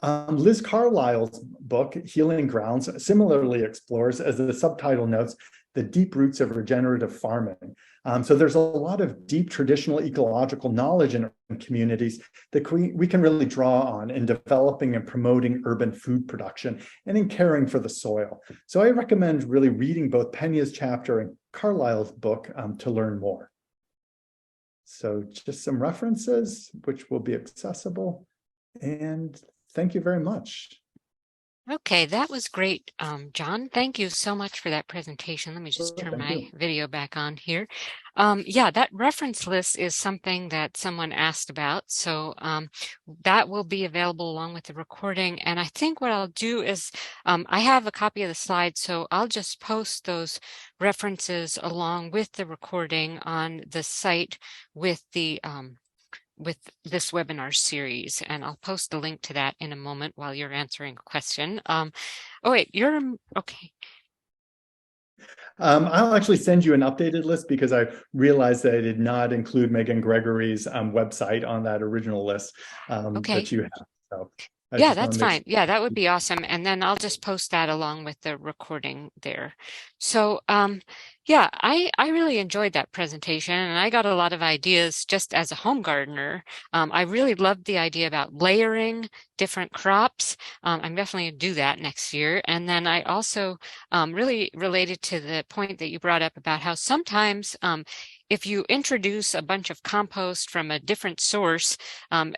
Liz Carlisle's book, Healing Grounds, similarly explores, as the subtitle notes, the deep roots of regenerative farming. So there's a lot of deep traditional ecological knowledge in communities that we can really draw on in developing and promoting urban food production and in caring for the soil. So I recommend really reading both Pena's chapter and Carlisle's book to learn more. So just some references which will be accessible. And thank you very much. Okay, that was great, John. Thank you so much for that presentation. Let me just Sure, turn thank my you. video back on here. Yeah, that reference list is something that someone asked about. So that will be available along with the recording. And I think what I'll do is I have a copy of the slides, so I'll just post those references along with the recording on the site with this webinar series, and I'll post a link to that in a moment while you're answering a question. Oh wait, you're okay. I'll actually send you an updated list because I realized that I did not include Megan Gregory's website on that original list that Okay. you have. So I Yeah, just want that's to make fine. sure. Yeah, that would be awesome. And then I'll just post that along with the recording there. So, yeah, I really enjoyed that presentation and I got a lot of ideas just as a home gardener. I really loved the idea about layering different crops. I'm definitely going to do that next year. And then I also really related to the point that you brought up about how sometimes if you introduce a bunch of compost from a different source,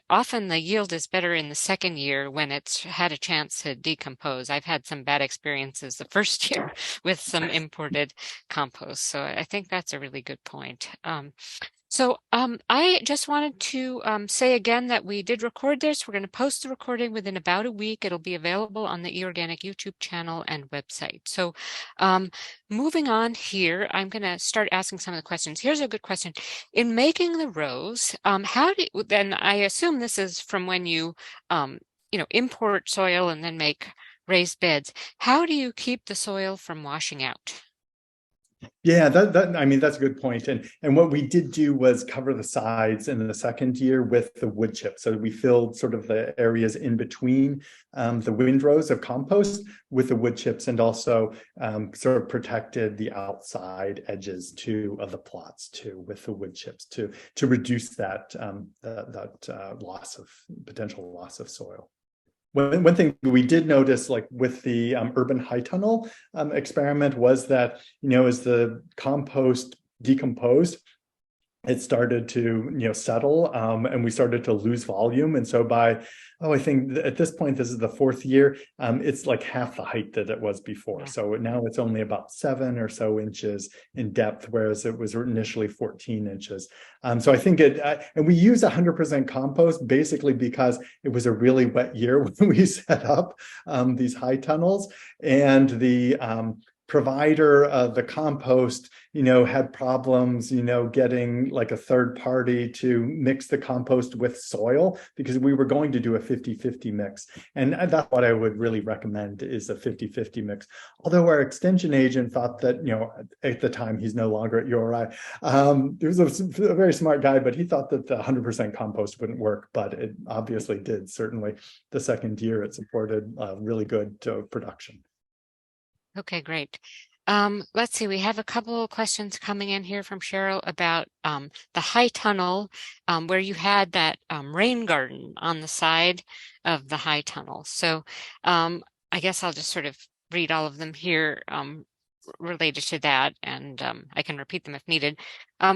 often the yield is better in the second year when it's had a chance to decompose. I've had some bad experiences the first year with some imported compost. So I think that's a really good point. I just wanted to say again that we did record this. We're going to post the recording within about a week. It'll be available on the eOrganic YouTube channel and website. So moving on here, I'm going to start asking some of the questions. Here's a good question. In making the rows, then I assume this is from when import soil and then make raised beds. How do you keep the soil from washing out? Yeah, I mean that's a good point. And what we did do was cover the sides in the second year with the wood chip. So we filled sort of the areas in between the windrows of compost with the wood chips, and also sort of protected the outside edges too of the plots too with the wood chips to reduce that potential loss of soil. One thing we did notice, like with the urban high tunnel experiment, was that, as the compost decomposed, it started to settle, and we started to lose volume. And so I think at this point, this is the fourth year, it's like half the height that it was before. Yeah. So now it's only about 7 or so inches in depth, whereas it was initially 14 inches. So I think and we use 100% compost basically because it was a really wet year when we set up these high tunnels, and the provider of the compost had problems getting like a third party to mix the compost with soil, because we were going to do a 50-50 mix, and that's what I would really recommend, is a 50-50 mix. Although our extension agent thought that, at the time, he's no longer at URI, he was a very smart guy, but he thought that the 100% compost wouldn't work, but it obviously did. Certainly the second year it supported really good production. Okay, great. Let's see, we have a couple of questions coming in here from Cheryl about the high tunnel, where you had that rain garden on the side of the high tunnel. So I guess I'll just sort of read all of them here related to that, and I can repeat them if needed.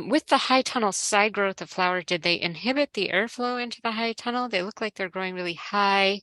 With the high tunnel side growth of flowers, did they inhibit the airflow into the high tunnel? They look like they're growing really high.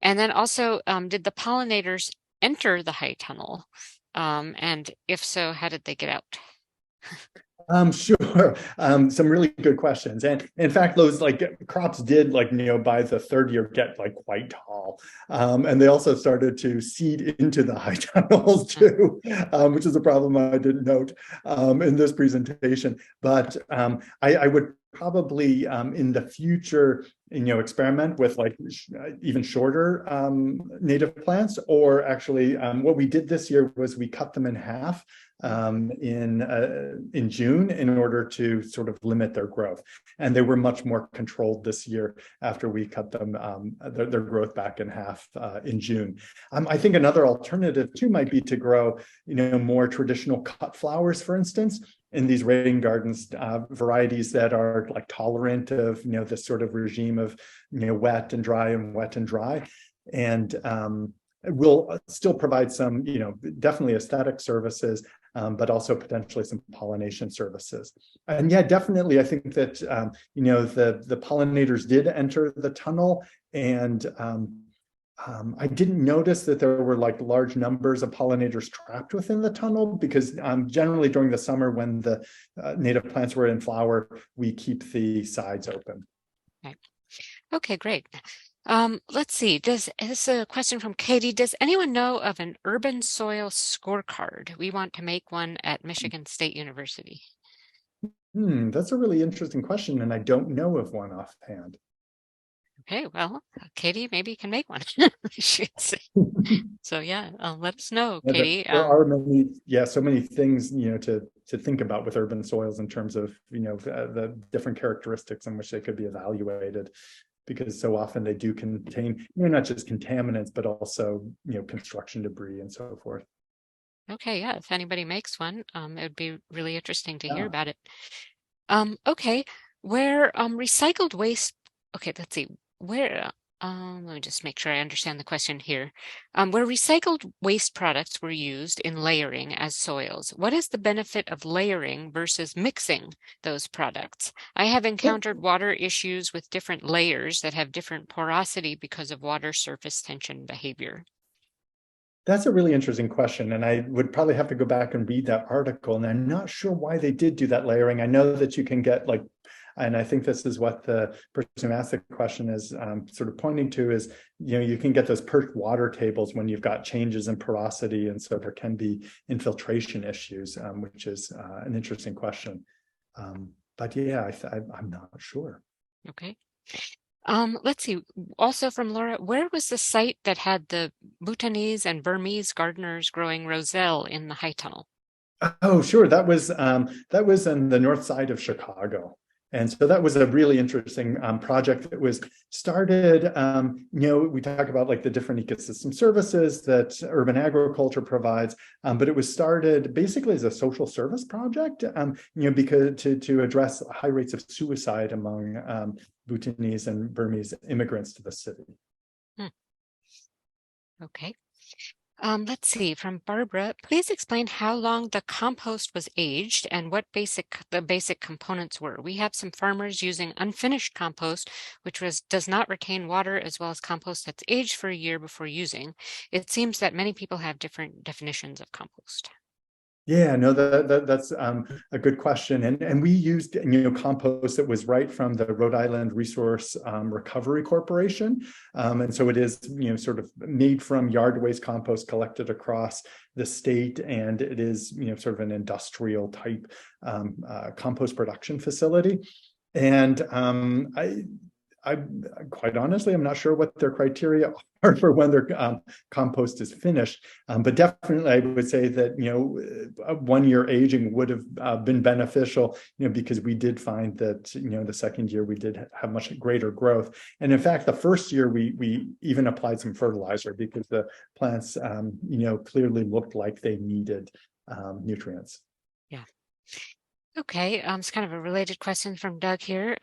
And then also, did the pollinators enter the high tunnel? And if so, how did they get out? Sure. Some really good questions. And in fact, those like crops did, like, by the third year get like quite tall. And they also started to seed into the high tunnels too, which is a problem I didn't note in this presentation. But I would probably in the future, experiment with like even shorter native plants, or actually what we did this year was we cut them in half in June in order to sort of limit their growth. And they were much more controlled this year after we cut them their growth back in half in June. I think another alternative too might be to grow, more traditional cut flowers, for instance, in these rain gardens, varieties that are like tolerant of, this sort of regime of, wet and dry and wet and dry. And will still provide some, definitely aesthetic services, but also potentially some pollination services. And yeah, definitely, I think that, the pollinators did enter the tunnel, and I didn't notice that there were like large numbers of pollinators trapped within the tunnel because generally during the summer when the native plants were in flower, we keep the sides open. Right. Okay, great. Let's see. This is a question from Katie. Does anyone know of an urban soil scorecard? We want to make one at Michigan State University. That's a really interesting question, and I don't know of one offhand. Okay, well, Katie maybe can make one. Should say. So yeah, let us know, Yeah, Katie. there are many, so many things, to think about with urban soils in terms of, the different characteristics in which they could be evaluated, because so often they do contain, not just contaminants, but also, construction debris and so forth. Okay, yeah, if anybody makes one, it would be really interesting to hear Yeah. about it. Okay, where recycled waste, okay, let's see, where, let me just make sure I understand the question here. Where recycled waste products were used in layering as soils, what is the benefit of layering versus mixing those products? I have encountered water issues with different layers that have different porosity because of water surface tension behavior. That's a really interesting question, and I would probably have to go back and read that article. And I'm not sure why they did do that layering. I know that you can get like, and I think this is what the person who asked the question is sort of pointing to is, you can get those perched water tables when you've got changes in porosity, and so there can be infiltration issues, which is an interesting question. But yeah, I'm not sure. Okay. Let's see. Also from Laura, where was the site that had the Bhutanese and Burmese gardeners growing roselle in the high tunnel? Oh, sure. That was on the north side of Chicago. And so that was a really interesting project that was started. We talk about like the different ecosystem services that urban agriculture provides, but it was started basically as a social service project, because to address high rates of suicide among Bhutanese and Burmese immigrants to the city. Hmm. Okay. Let's see, from Barbara, please explain how long the compost was aged and what the basic components were. We have some farmers using unfinished compost, which does not retain water, as well as compost that's aged for a year before using. It seems that many people have different definitions of compost. Yeah, no, that's a good question, and we used compost that was right from the Rhode Island Resource Recovery Corporation, and so it is sort of made from yard waste compost collected across the state, and it is sort of an industrial type compost production facility, and I quite honestly, I'm not sure what their criteria are for when their compost is finished, but definitely I would say that 1 year aging would have been beneficial, because we did find that the second year we did have much greater growth, and in fact the first year we even applied some fertilizer because the plants clearly looked like they needed nutrients. Yeah. Okay, it's kind of a related question from Doug here.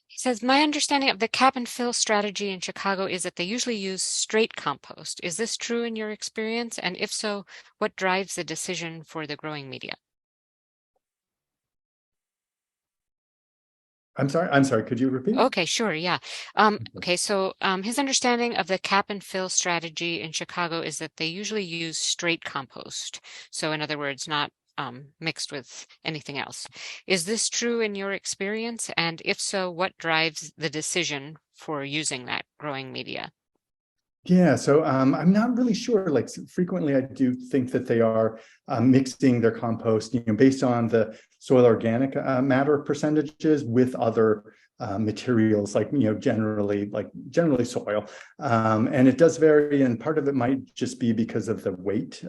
He says, my understanding of the cap and fill strategy in Chicago is that they usually use straight compost. Is this true in your experience? And if so, what drives the decision for the growing media? I'm sorry, could you repeat? Okay, sure, yeah. Okay, so his understanding of the cap and fill strategy in Chicago is that they usually use straight compost. So in other words, not mixed with anything else. Is this true in your experience? And if so, what drives the decision for using that growing media? Yeah, so I'm not really sure. Like frequently, I do think that they are mixing their compost, based on the soil organic matter percentages with other materials, like generally soil, and it does vary. And part of it might just be because of the weight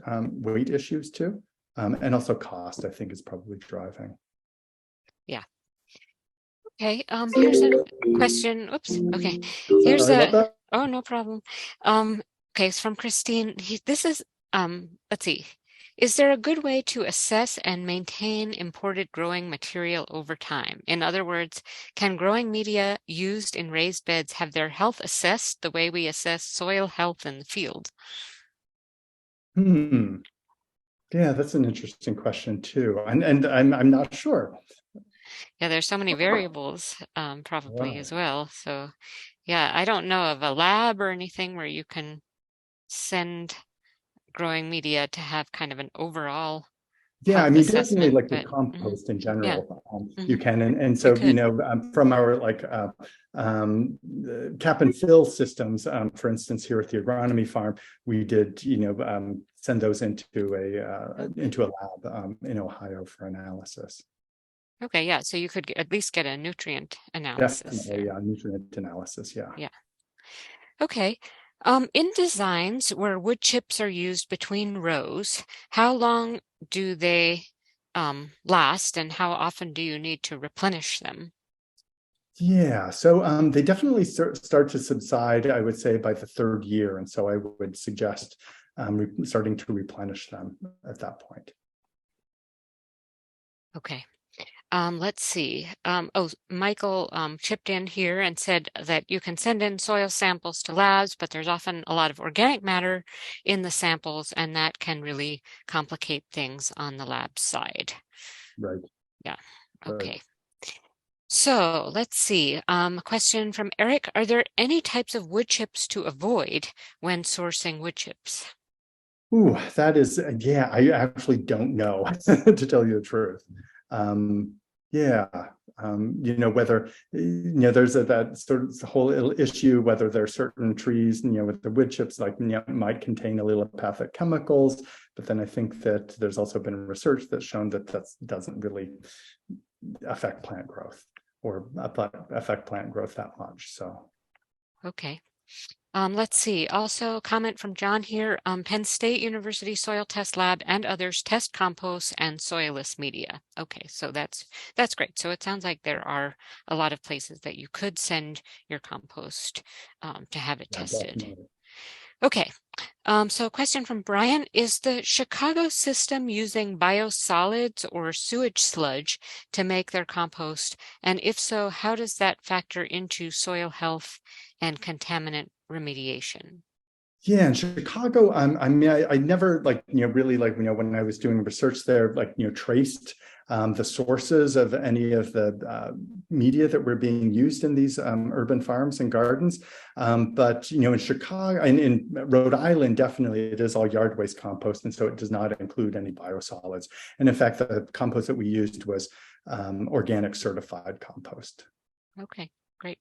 issues too, and also cost. I think is probably driving. Yeah. Okay. Here's a question. Oops. Okay. Here's Sorry about a, that. oh, no problem. Okay, it's from Christine. This is, let's see. Is there a good way to assess and maintain imported growing material over time? In other words, can growing media used in raised beds have their health assessed the way we assess soil health in the field? Hmm. Yeah, that's an interesting question too, and I'm not sure. Yeah, there's so many variables, probably as Right. well. So Yeah, I don't know of a lab or anything where you can send growing media to have kind of an overall Yeah, I health mean, definitely assessment, like with but compost in yeah, general, you hmm can. And you so, could. from our cap and fill systems, for instance, here at the agronomy farm, we did, send those Okay. into a lab in Ohio for analysis. Okay, yeah, so you could at least get a nutrient analysis Definitely, there. yeah, nutrient analysis, yeah. Yeah. Okay. In designs where wood chips are used between rows, how long do they last and how often do you need to replenish them? Yeah, so they definitely start to subside, I would say, by the third year. And so I would suggest starting to replenish them at that point. Okay. Let's see. Michael chipped in here and said that you can send in soil samples to labs, but there's often a lot of organic matter in the samples, and that can really complicate things on the lab side. Right, Yeah. right. Okay. So let's see. A question from Eric. Are there any types of wood chips to avoid when sourcing wood chips? Ooh, that is, yeah, I actually don't know, to tell you the truth. Um, yeah, whether, there's that sort of whole issue, whether there are certain trees, with the wood chips, like, might contain allelopathic chemicals. But then I think that there's also been research that's shown that that doesn't really affect plant growth or affect plant growth that much. So, Okay. Let's see. Also, a comment from John here. Penn State University Soil Test Lab and others test compost and soilless media. Okay, so that's great. So it sounds like there are a lot of places that you could send your compost to have it yeah, tested. definitely. Okay. So a question from Brian. Is the Chicago system using biosolids or sewage sludge to make their compost? And if so, how does that factor into soil health and contaminant remediation? Yeah, in Chicago, I mean, I never like, really like, when I was doing research there, like, traced the sources of any of the media that were being used in these urban farms and gardens. But, in Chicago and in Rhode Island, definitely it is all yard waste compost. And so it does not include any biosolids. And in fact, the compost that we used was organic certified compost. Okay, great.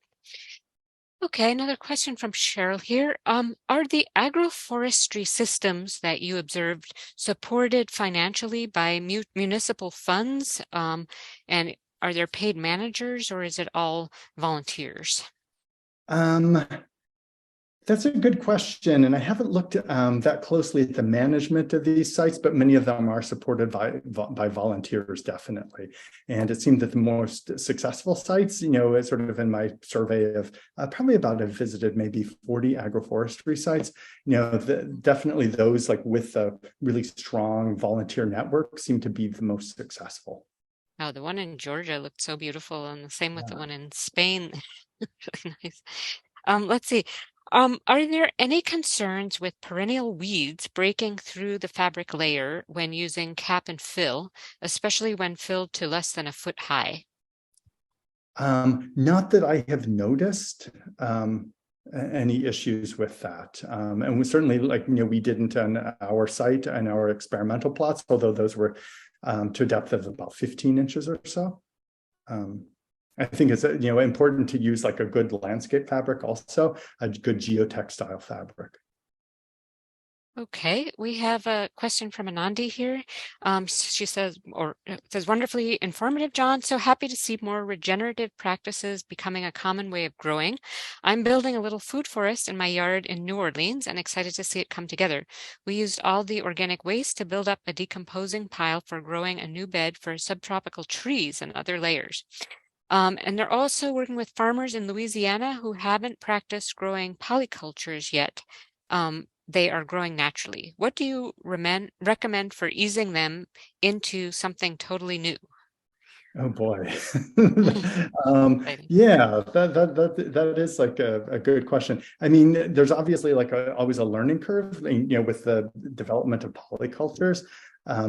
Okay, another question from Cheryl here. Are the agroforestry systems that you observed supported financially by municipal funds? And are there paid managers or is it all volunteers? Um, That's a good question. And I haven't looked that closely at the management of these sites, but many of them are supported by volunteers, definitely. And it seemed that the most successful sites, sort of in my survey of probably about, I've visited maybe 40 agroforestry sites, definitely those like with a really strong volunteer network seem to be the most successful. Oh, the one in Georgia looked so beautiful, and the same with the Yeah. one in Spain. Really nice. Let's see. Are there any concerns with perennial weeds breaking through the fabric layer when using cap and fill, especially when filled to less than a foot high? Not that I have noticed any issues with that. And we certainly, like, we didn't on our site and our experimental plots, although those were to a depth of about 15 inches or so. Um, I think it's, important to use like a good landscape fabric, also a good geotextile fabric. Okay, we have a question from Anandi here. She says, or it says, wonderfully informative, John. So happy to see more regenerative practices becoming a common way of growing. I'm building a little food forest in my yard in New Orleans and excited to see it come together. We used all the organic waste to build up a decomposing pile for growing a new bed for subtropical trees and other layers. And they're also working with farmers in Louisiana who haven't practiced growing polycultures yet. They are growing naturally. What do you recommend for easing them into something totally new? Oh boy. Exciting. Yeah, that is like a good question. I mean, there's obviously like always a learning curve, with the development of polycultures.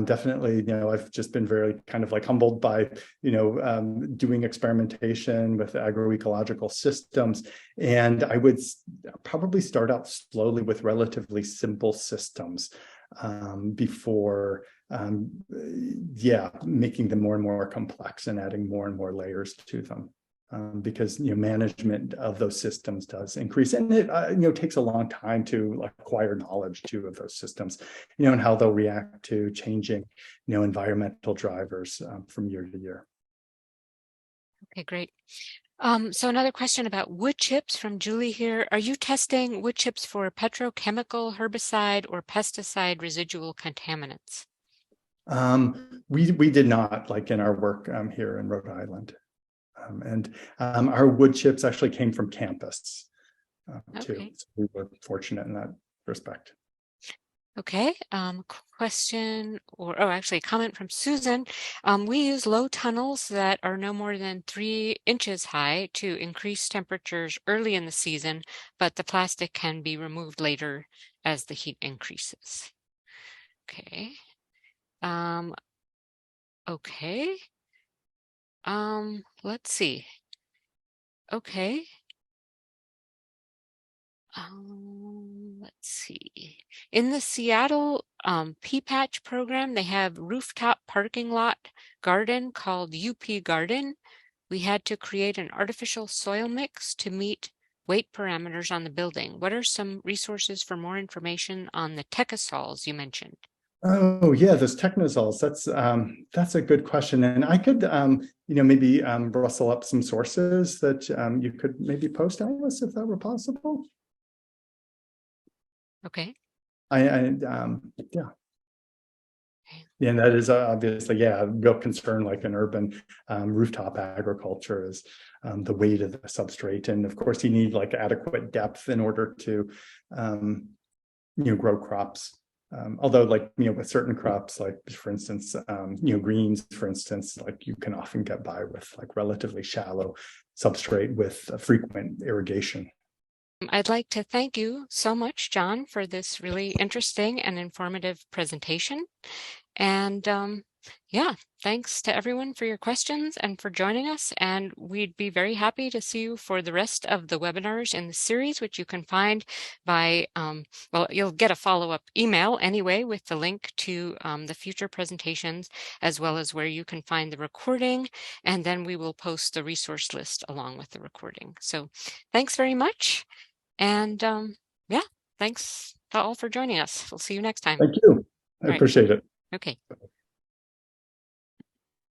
Definitely, I've just been very kind of like humbled by, doing experimentation with agroecological systems. And I would probably start out slowly with relatively simple systems before, making them more and more complex and adding more and more layers to them. Because management of those systems does increase, and it takes a long time to acquire knowledge too of those systems, and how they'll react to changing environmental drivers from year to year. Okay, great. So another question about wood chips from Julie here. Are you testing wood chips for petrochemical, herbicide, or pesticide residual contaminants? We did not, like in our work here in Rhode Island. And our wood chips actually came from campus too. Okay. So we were fortunate in that respect. Okay, question actually a comment from Susan. We use low tunnels that are no more than 3 inches high to increase temperatures early in the season, but the plastic can be removed later as the heat increases. Okay. Okay. Let's see. Okay. Let's see. In the Seattle Pea Patch program, they have rooftop parking lot garden called UP Garden. We had to create an artificial soil mix to meet weight parameters on the building. What are some resources for more information on the techasols you mentioned? Oh yeah, those technosols. That's a good question, and I could maybe rustle up some sources that you could maybe post, Alice, if that were possible. Okay. Yeah. Yeah, and that is obviously, a real concern, like in urban rooftop agriculture, is the weight of the substrate. And of course, you need like adequate depth in order to, grow crops. Although, like, with certain crops, like, for instance, greens, for instance, like you can often get by with like relatively shallow substrate with frequent irrigation. I'd like to thank you so much, John, for this really interesting and informative presentation. And thanks to everyone for your questions and for joining us. And we'd be very happy to see you for the rest of the webinars in the series, which you can find by, you'll get a follow-up email anyway with the link to the future presentations, as well as where you can find the recording. And then we will post the resource list along with the recording. So thanks very much. And thanks to all for joining us. We'll see you next time. Thank you. I All right. appreciate it. Okay.